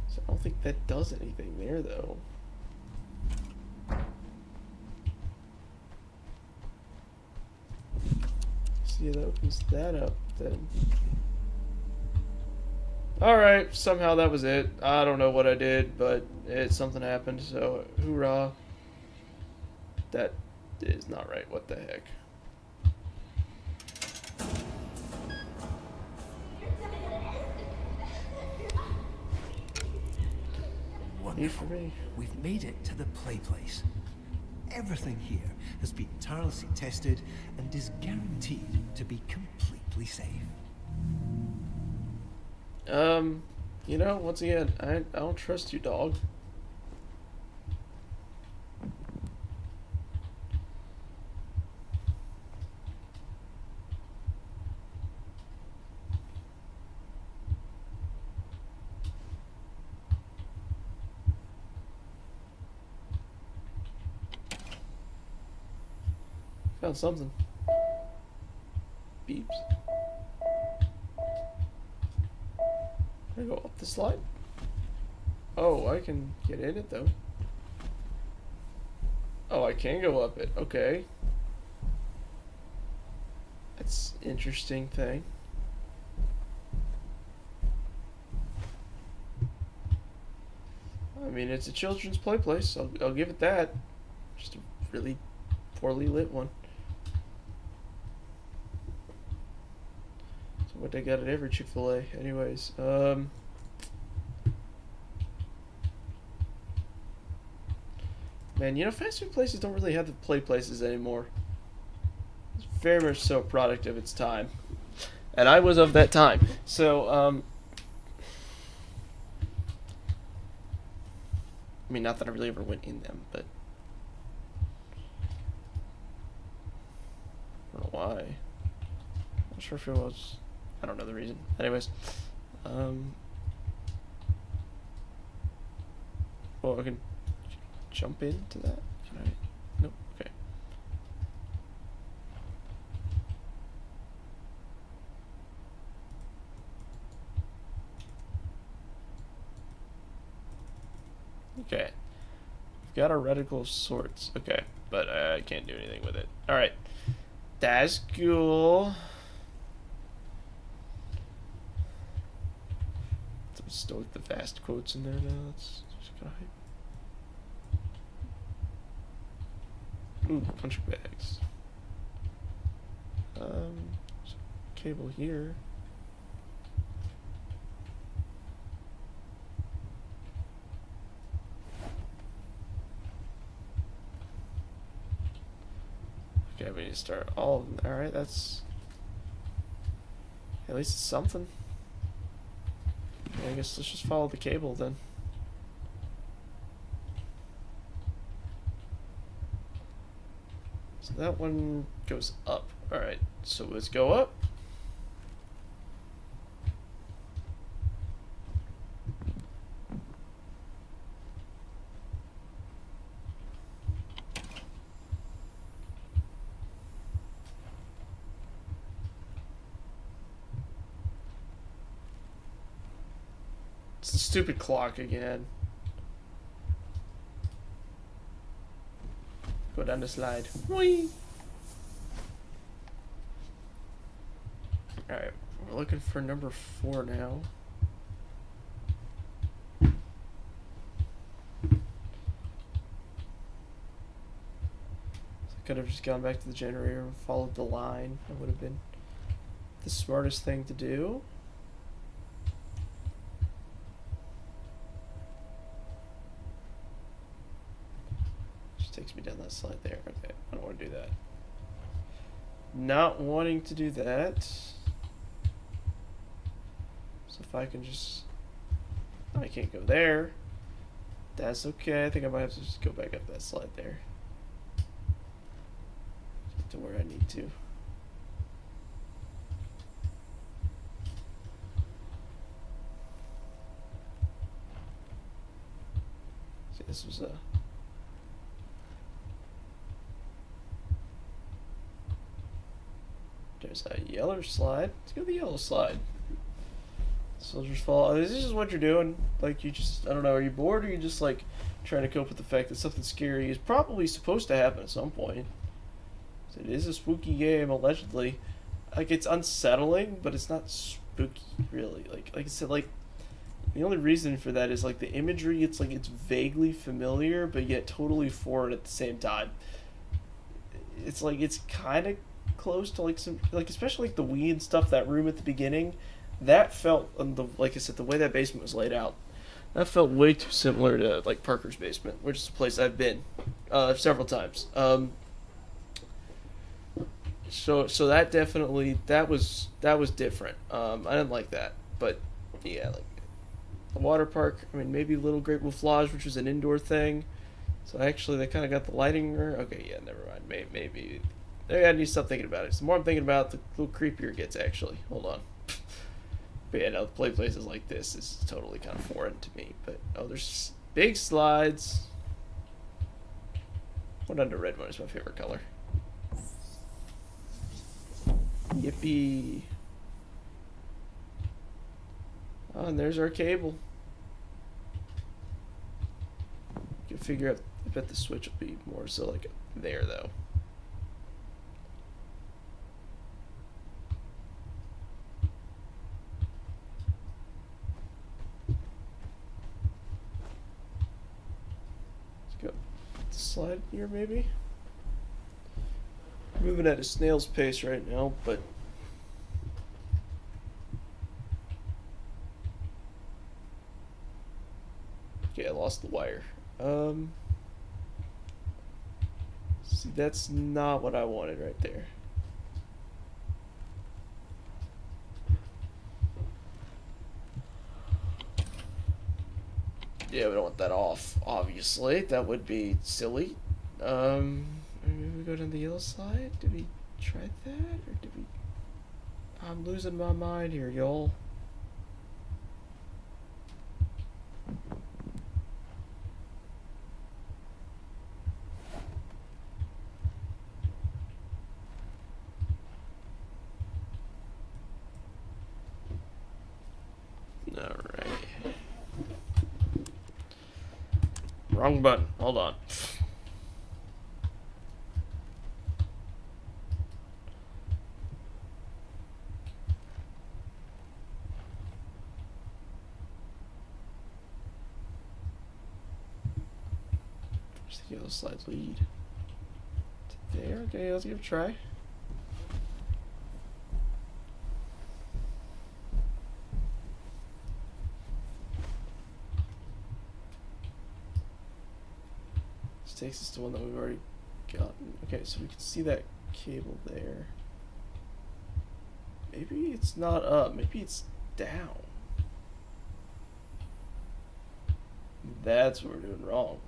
So I don't think that does anything there though. See, that opens that up then. Alright, somehow that was it. I don't know what I did, but something happened, so hoorah. That is not right. What the heck? Wonderful. for me. We've made it to the play place. Everything here has been tirelessly tested and is guaranteed to be completely safe. You know, once again, I don't trust you, dog. Found something. Beeps. Can I go up the slide? Oh, I can get in it though. Oh, I can go up it. Okay. That's an interesting thing. I mean, it's a children's play place. I'll give it that. Just a really poorly lit one. So what they got at every Chick-fil-A, anyways. Man, you know, fast food places don't really have the play places anymore. It's very much so a product of its time, and I was of that time. So, I mean, not that I really ever went in them, but I don't know why. I'm not sure if it was. I don't know the reason. Anyways, well, I can jump into that. Can I? Nope. Okay. Okay. We've got our reticle of sorts. Okay, but I can't do anything with it. All right. That's cool. Let's stoke the fast quotes in there now. That's just kind of hype. Ooh, punch bags. Cable here. Okay, we need to start all of them. Alright, that's... At least it's something. Okay, I guess let's just follow the cable then. So that one goes up. Alright, so let's go up. It's the stupid clock again. Go down the slide. Whee! Alright, we're looking for number 4 now. I could have just gone back to the generator and followed the line. That would have been the smartest thing to do. Takes me down that slide there. Okay, I don't want to do that. Not wanting to do that. So if I can just... I can't go there. That's okay. I think I might have to just go back up that slide there. Get to where I need to. See, this was a... There's a yellow slide. Let's go to the yellow slide. Soldiers fall. This is what you're doing. Like, you just, I don't know, are you bored or are you just, like, trying to cope with the fact that something scary is probably supposed to happen at some point? So it is a spooky game, allegedly. Like, it's unsettling, but it's not spooky, really. Like I said, like, the only reason for that is, like, the imagery, it's, like, it's vaguely familiar, but yet totally foreign at the same time. It's, like, it's kind of close to like some, like, especially like the Wii and stuff, that room at the beginning, that felt, like I said, the way that basement was laid out, That felt way too similar to like Parker's basement, which is a place I've been several times. So that definitely that was different. I didn't like that, but yeah, like the water park. I mean, maybe Little Great Wolf Lodge, which was an indoor thing. So actually, they kind of got the lighting. Okay, yeah, never mind. Maybe I need to stop thinking about it. The more I'm thinking about it, the little creepier it gets. Actually, hold on. But yeah, no, play places like this is totally kind of foreign to me. But oh, there's big slides. What under red one is my favorite color. Yippee! Oh, and there's our cable. You can figure out. I bet the switch will be more so like there though. Let's go. Slide here maybe. Moving at a snail's pace right now, but okay, I lost the wire. See, that's not what I wanted right there. Yeah, we don't want that off, obviously. That would be silly. Maybe we go down the yellow slide? Did we try that? Or did we... I'm losing my mind here, y'all. Alright. Wrong button. Hold on. Where's the yellow slide lead? To there? Okay, let's give it a try. This takes us to one that we've already gotten. Okay, so we can see that cable there. Maybe it's not up. Maybe it's down. That's what we're doing wrong.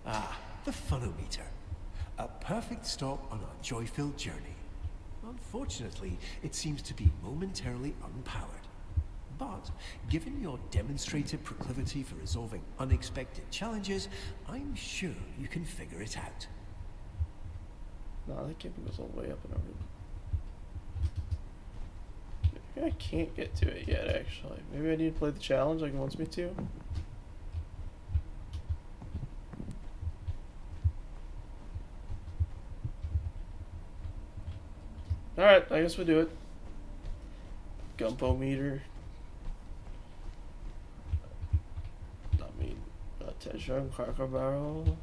Ah, the funometer. A perfect stop on our joy-filled journey. Unfortunately, it seems to be momentarily unpowered. But, given your demonstrated proclivity for resolving unexpected challenges, I'm sure you can figure it out. No, that cable goes all the way up and over. Maybe I can't get to it yet, actually. Maybe I need to play the challenge like it wants me to. Alright, I guess we'll do it. Gumpo meter. I mean, attention, Cracker Barrel.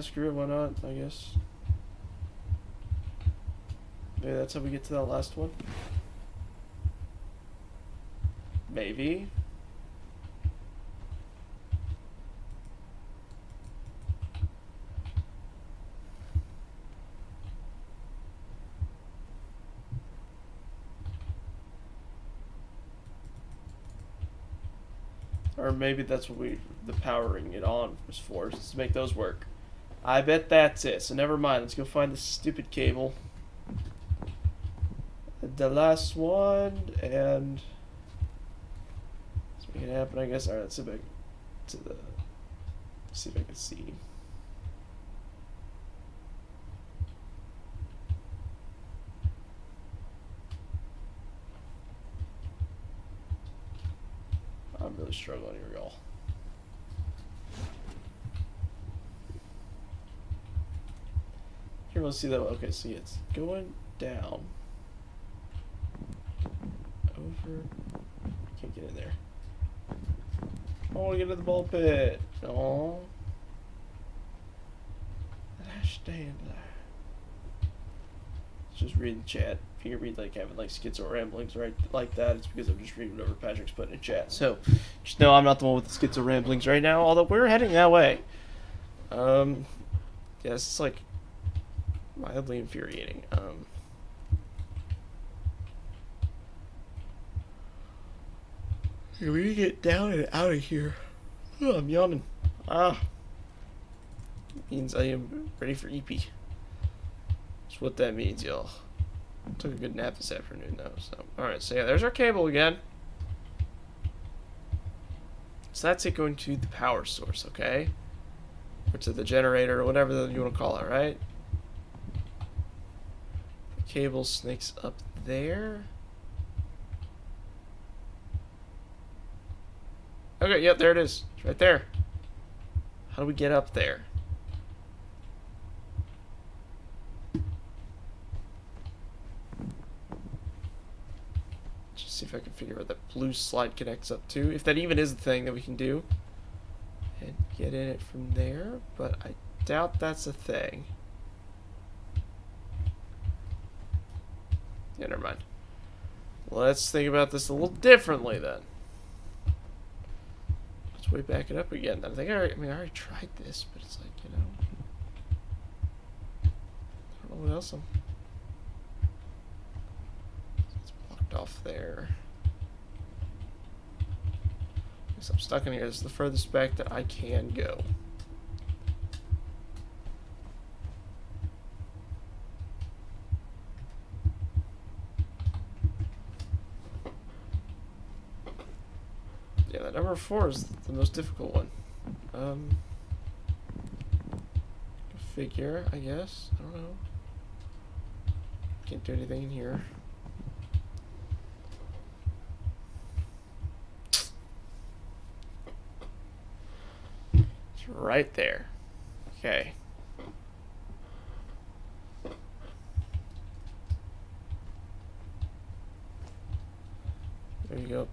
Screw it, why not, I guess. Maybe that's how we get to that last one. Maybe. Or maybe that's what the powering it on was for, is to make those work. I bet that's it, so never mind. Let's go find this stupid cable. The last one, and let's make it happen, I guess. Alright, let's see if I see if I can see. I'm really struggling here, y'all. Here, let's see that. Okay, see, it's going down. Over. Can't get in there. I want to get to the ball pit. Oh. understand. Just reading the chat. If you read like having like schizo ramblings right like that, it's because I'm just reading whatever Patrick's putting in chat. So just know I'm not the one with the schizo ramblings right now, although we're heading that way. Yeah, it's like mildly infuriating. We need to get down and out of here. Oh, I'm yawning. Means I am ready for EP. That's what that means, y'all. Took a good nap this afternoon, though. So, alright, so yeah, there's our cable again. So that's it going to the power source, okay? Or to the generator, or whatever you want to call it, right? The cable snakes up there. Okay, yep, there it is. It's right there. How do we get up there? Just see if I can figure out that blue slide connects up to. If that even is the thing that we can do. And get in it from there. But I doubt that's a thing. Yeah, never mind. Let's think about this a little differently then. Let's way back it up again. I think I already tried this, but it's like, you know, I don't know what else it's blocked off there. I guess I'm stuck in here. This is the furthest back that I can go. Yeah, that number 4 is the most difficult one. Figure, I guess. I don't know. Can't do anything in here. It's right there. Okay. There you go.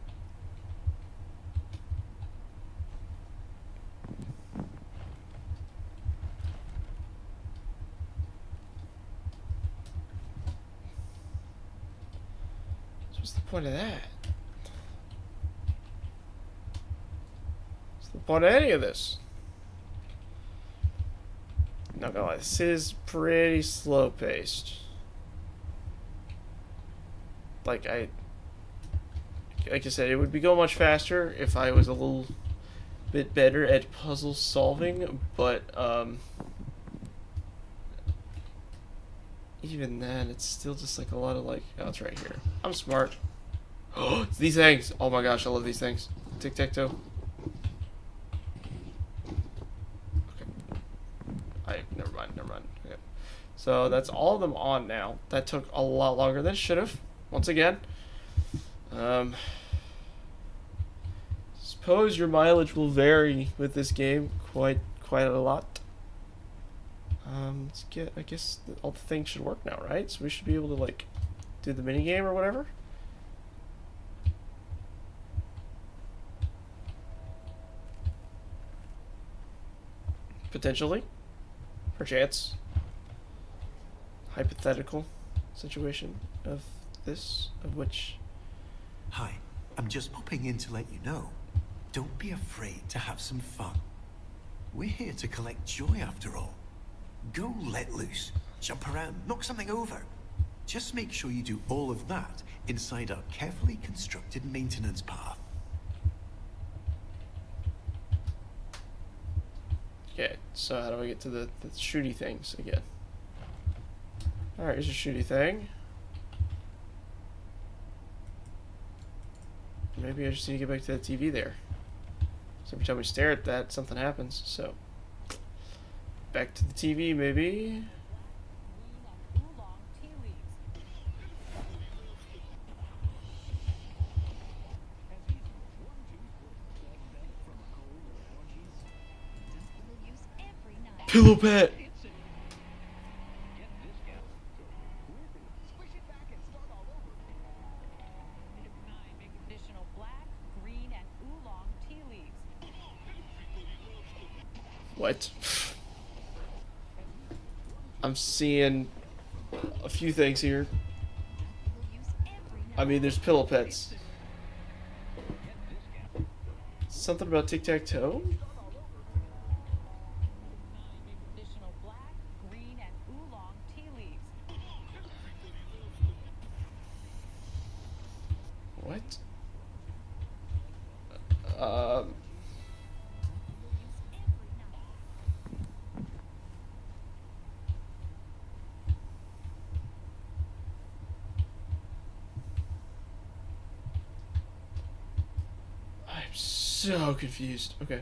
What's the point of that? What's the point of any of this? Not gonna lie, this is pretty slow paced. Like I said, it would be go much faster if I was a little bit better at puzzle solving, but even then, it's still just like a lot of like, oh, it's right here. I'm smart. Oh, it's these things. Oh my gosh, I love these things. Tic-tac-toe. Okay. Never mind. Okay. So that's all of them on now. That took a lot longer than it should have. Once again. Suppose your mileage will vary with this game quite a lot. Let's get, I guess all the things should work now, right? So we should be able to like do the mini game or whatever. Potentially. Perchance. Hypothetical situation of this, of which... Hi, I'm just popping in to let you know. Don't be afraid to have some fun. We're here to collect joy after all. Go let loose, jump around, knock something over. Just make sure you do all of that inside our carefully constructed maintenance path. Okay, so how do I get to the shooty things again? Alright, here's a shooty thing. Maybe I just need to get back to the TV there. So every time we stare at that, something happens, so... Back to the TV, maybe? Pillow pet! What? I'm seeing a few things here. I mean, there's pillow pets. Something about tic-tac-toe? What? Um... I'm so confused. Okay.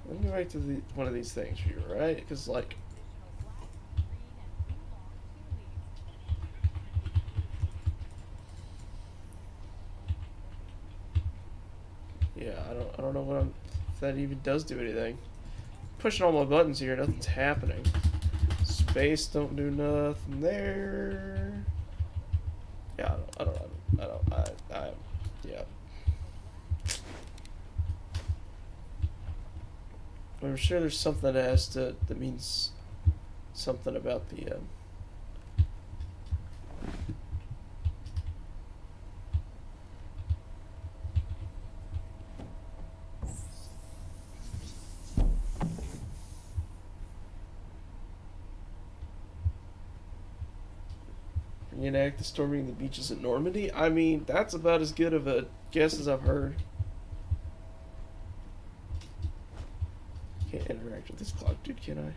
Let me go back to one of these things for you, right? Because, like... Yeah, I don't know what I'm... If that even does do anything. Pushing all my buttons here, nothing's happening. Space don't do nothing there. Yeah, yeah. I'm sure there's something that means something about the, reenact the storming the beaches at Normandy? I mean, that's about as good of a guess as I've heard. Can't interact with this clock, dude, can I?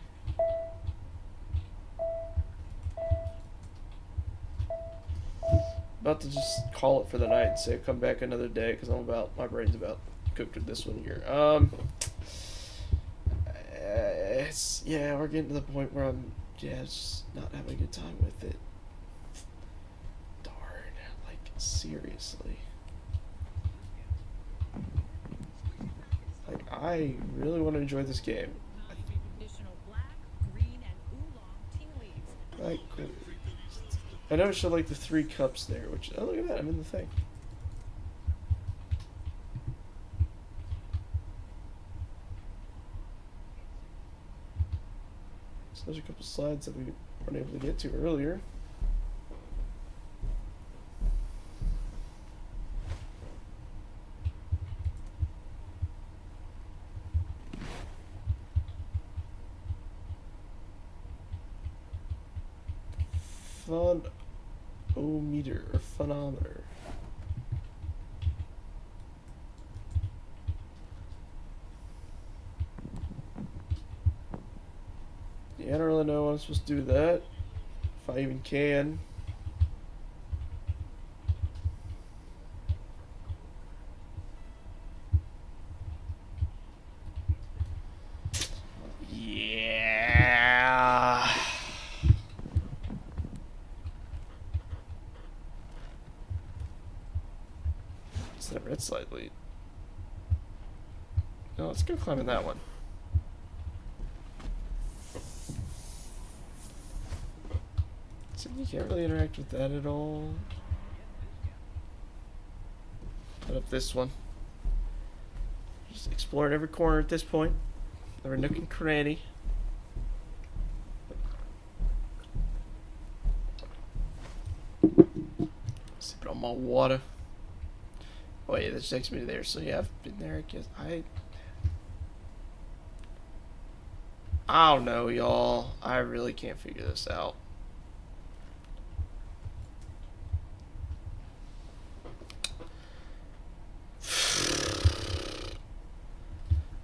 About to just call it for the night and say come back another day because my brain's about cooked with this one here. Yeah, we're getting to the point where I'm just not having a good time with it. Darn, like seriously. Like I really want to enjoy this game. Like, I know it showed like the 3 cups there, which, oh look at that, I'm in the thing. So there's a couple slides that we weren't able to get to earlier. Funometer or phonometer. Yeah, I don't really know what I'm supposed to do with that. If I even can. Yeah. It's that red slide lead. No, let's go climb in that one. So you can't really interact with that at all. Put up this one. Just exploring every corner at this point. Every nook and cranny. Sipping on my water. Oh yeah, that takes me to there. So yeah, I've been there. I guess I don't know, y'all. I really can't figure this out.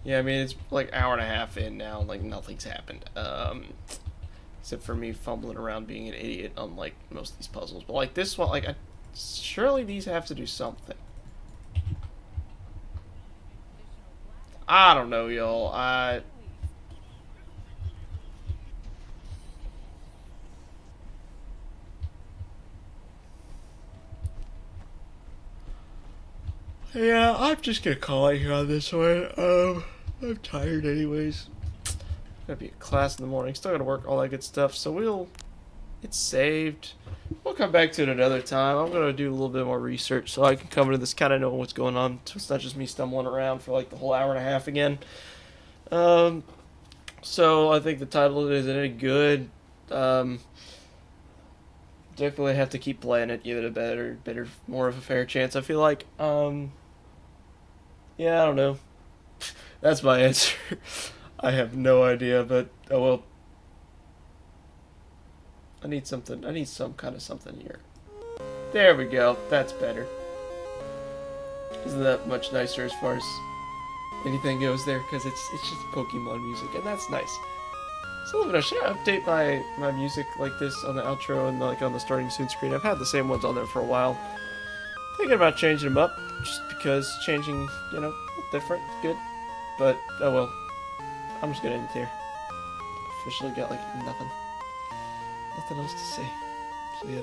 Yeah, I mean, it's like an hour and a half in now, like nothing's happened. Except for me fumbling around being an idiot on like most of these puzzles. But like this one, like surely these have to do something. I don't know, y'all. Yeah, I'm just gonna call it here on this one. I'm tired anyways. Gonna be at class in the morning. Still gotta work, all that good stuff. So we'll It's saved. We'll come back to it another time. I'm gonna do a little bit more research so I can come into this kind of know what's going on. So it's not just me stumbling around for like the whole hour and a half again. Um, so I think the title isn't any good. Um, Definitely have to keep playing it, give it a better, more of a fair chance. I feel like. Yeah, I don't know. That's my answer. I have no idea, but oh well. I need something. I need some kind of something here. There we go. That's better. Isn't that much nicer as far as anything goes there? Because it's just Pokemon music, and that's nice. So, should I update my music like this on the outro and like on the starting soon screen? I've had the same ones on there for a while. Thinking about changing them up, just because changing, different, good. But, oh well. I'm just gonna end it here. Officially got like nothing else to say. So yeah.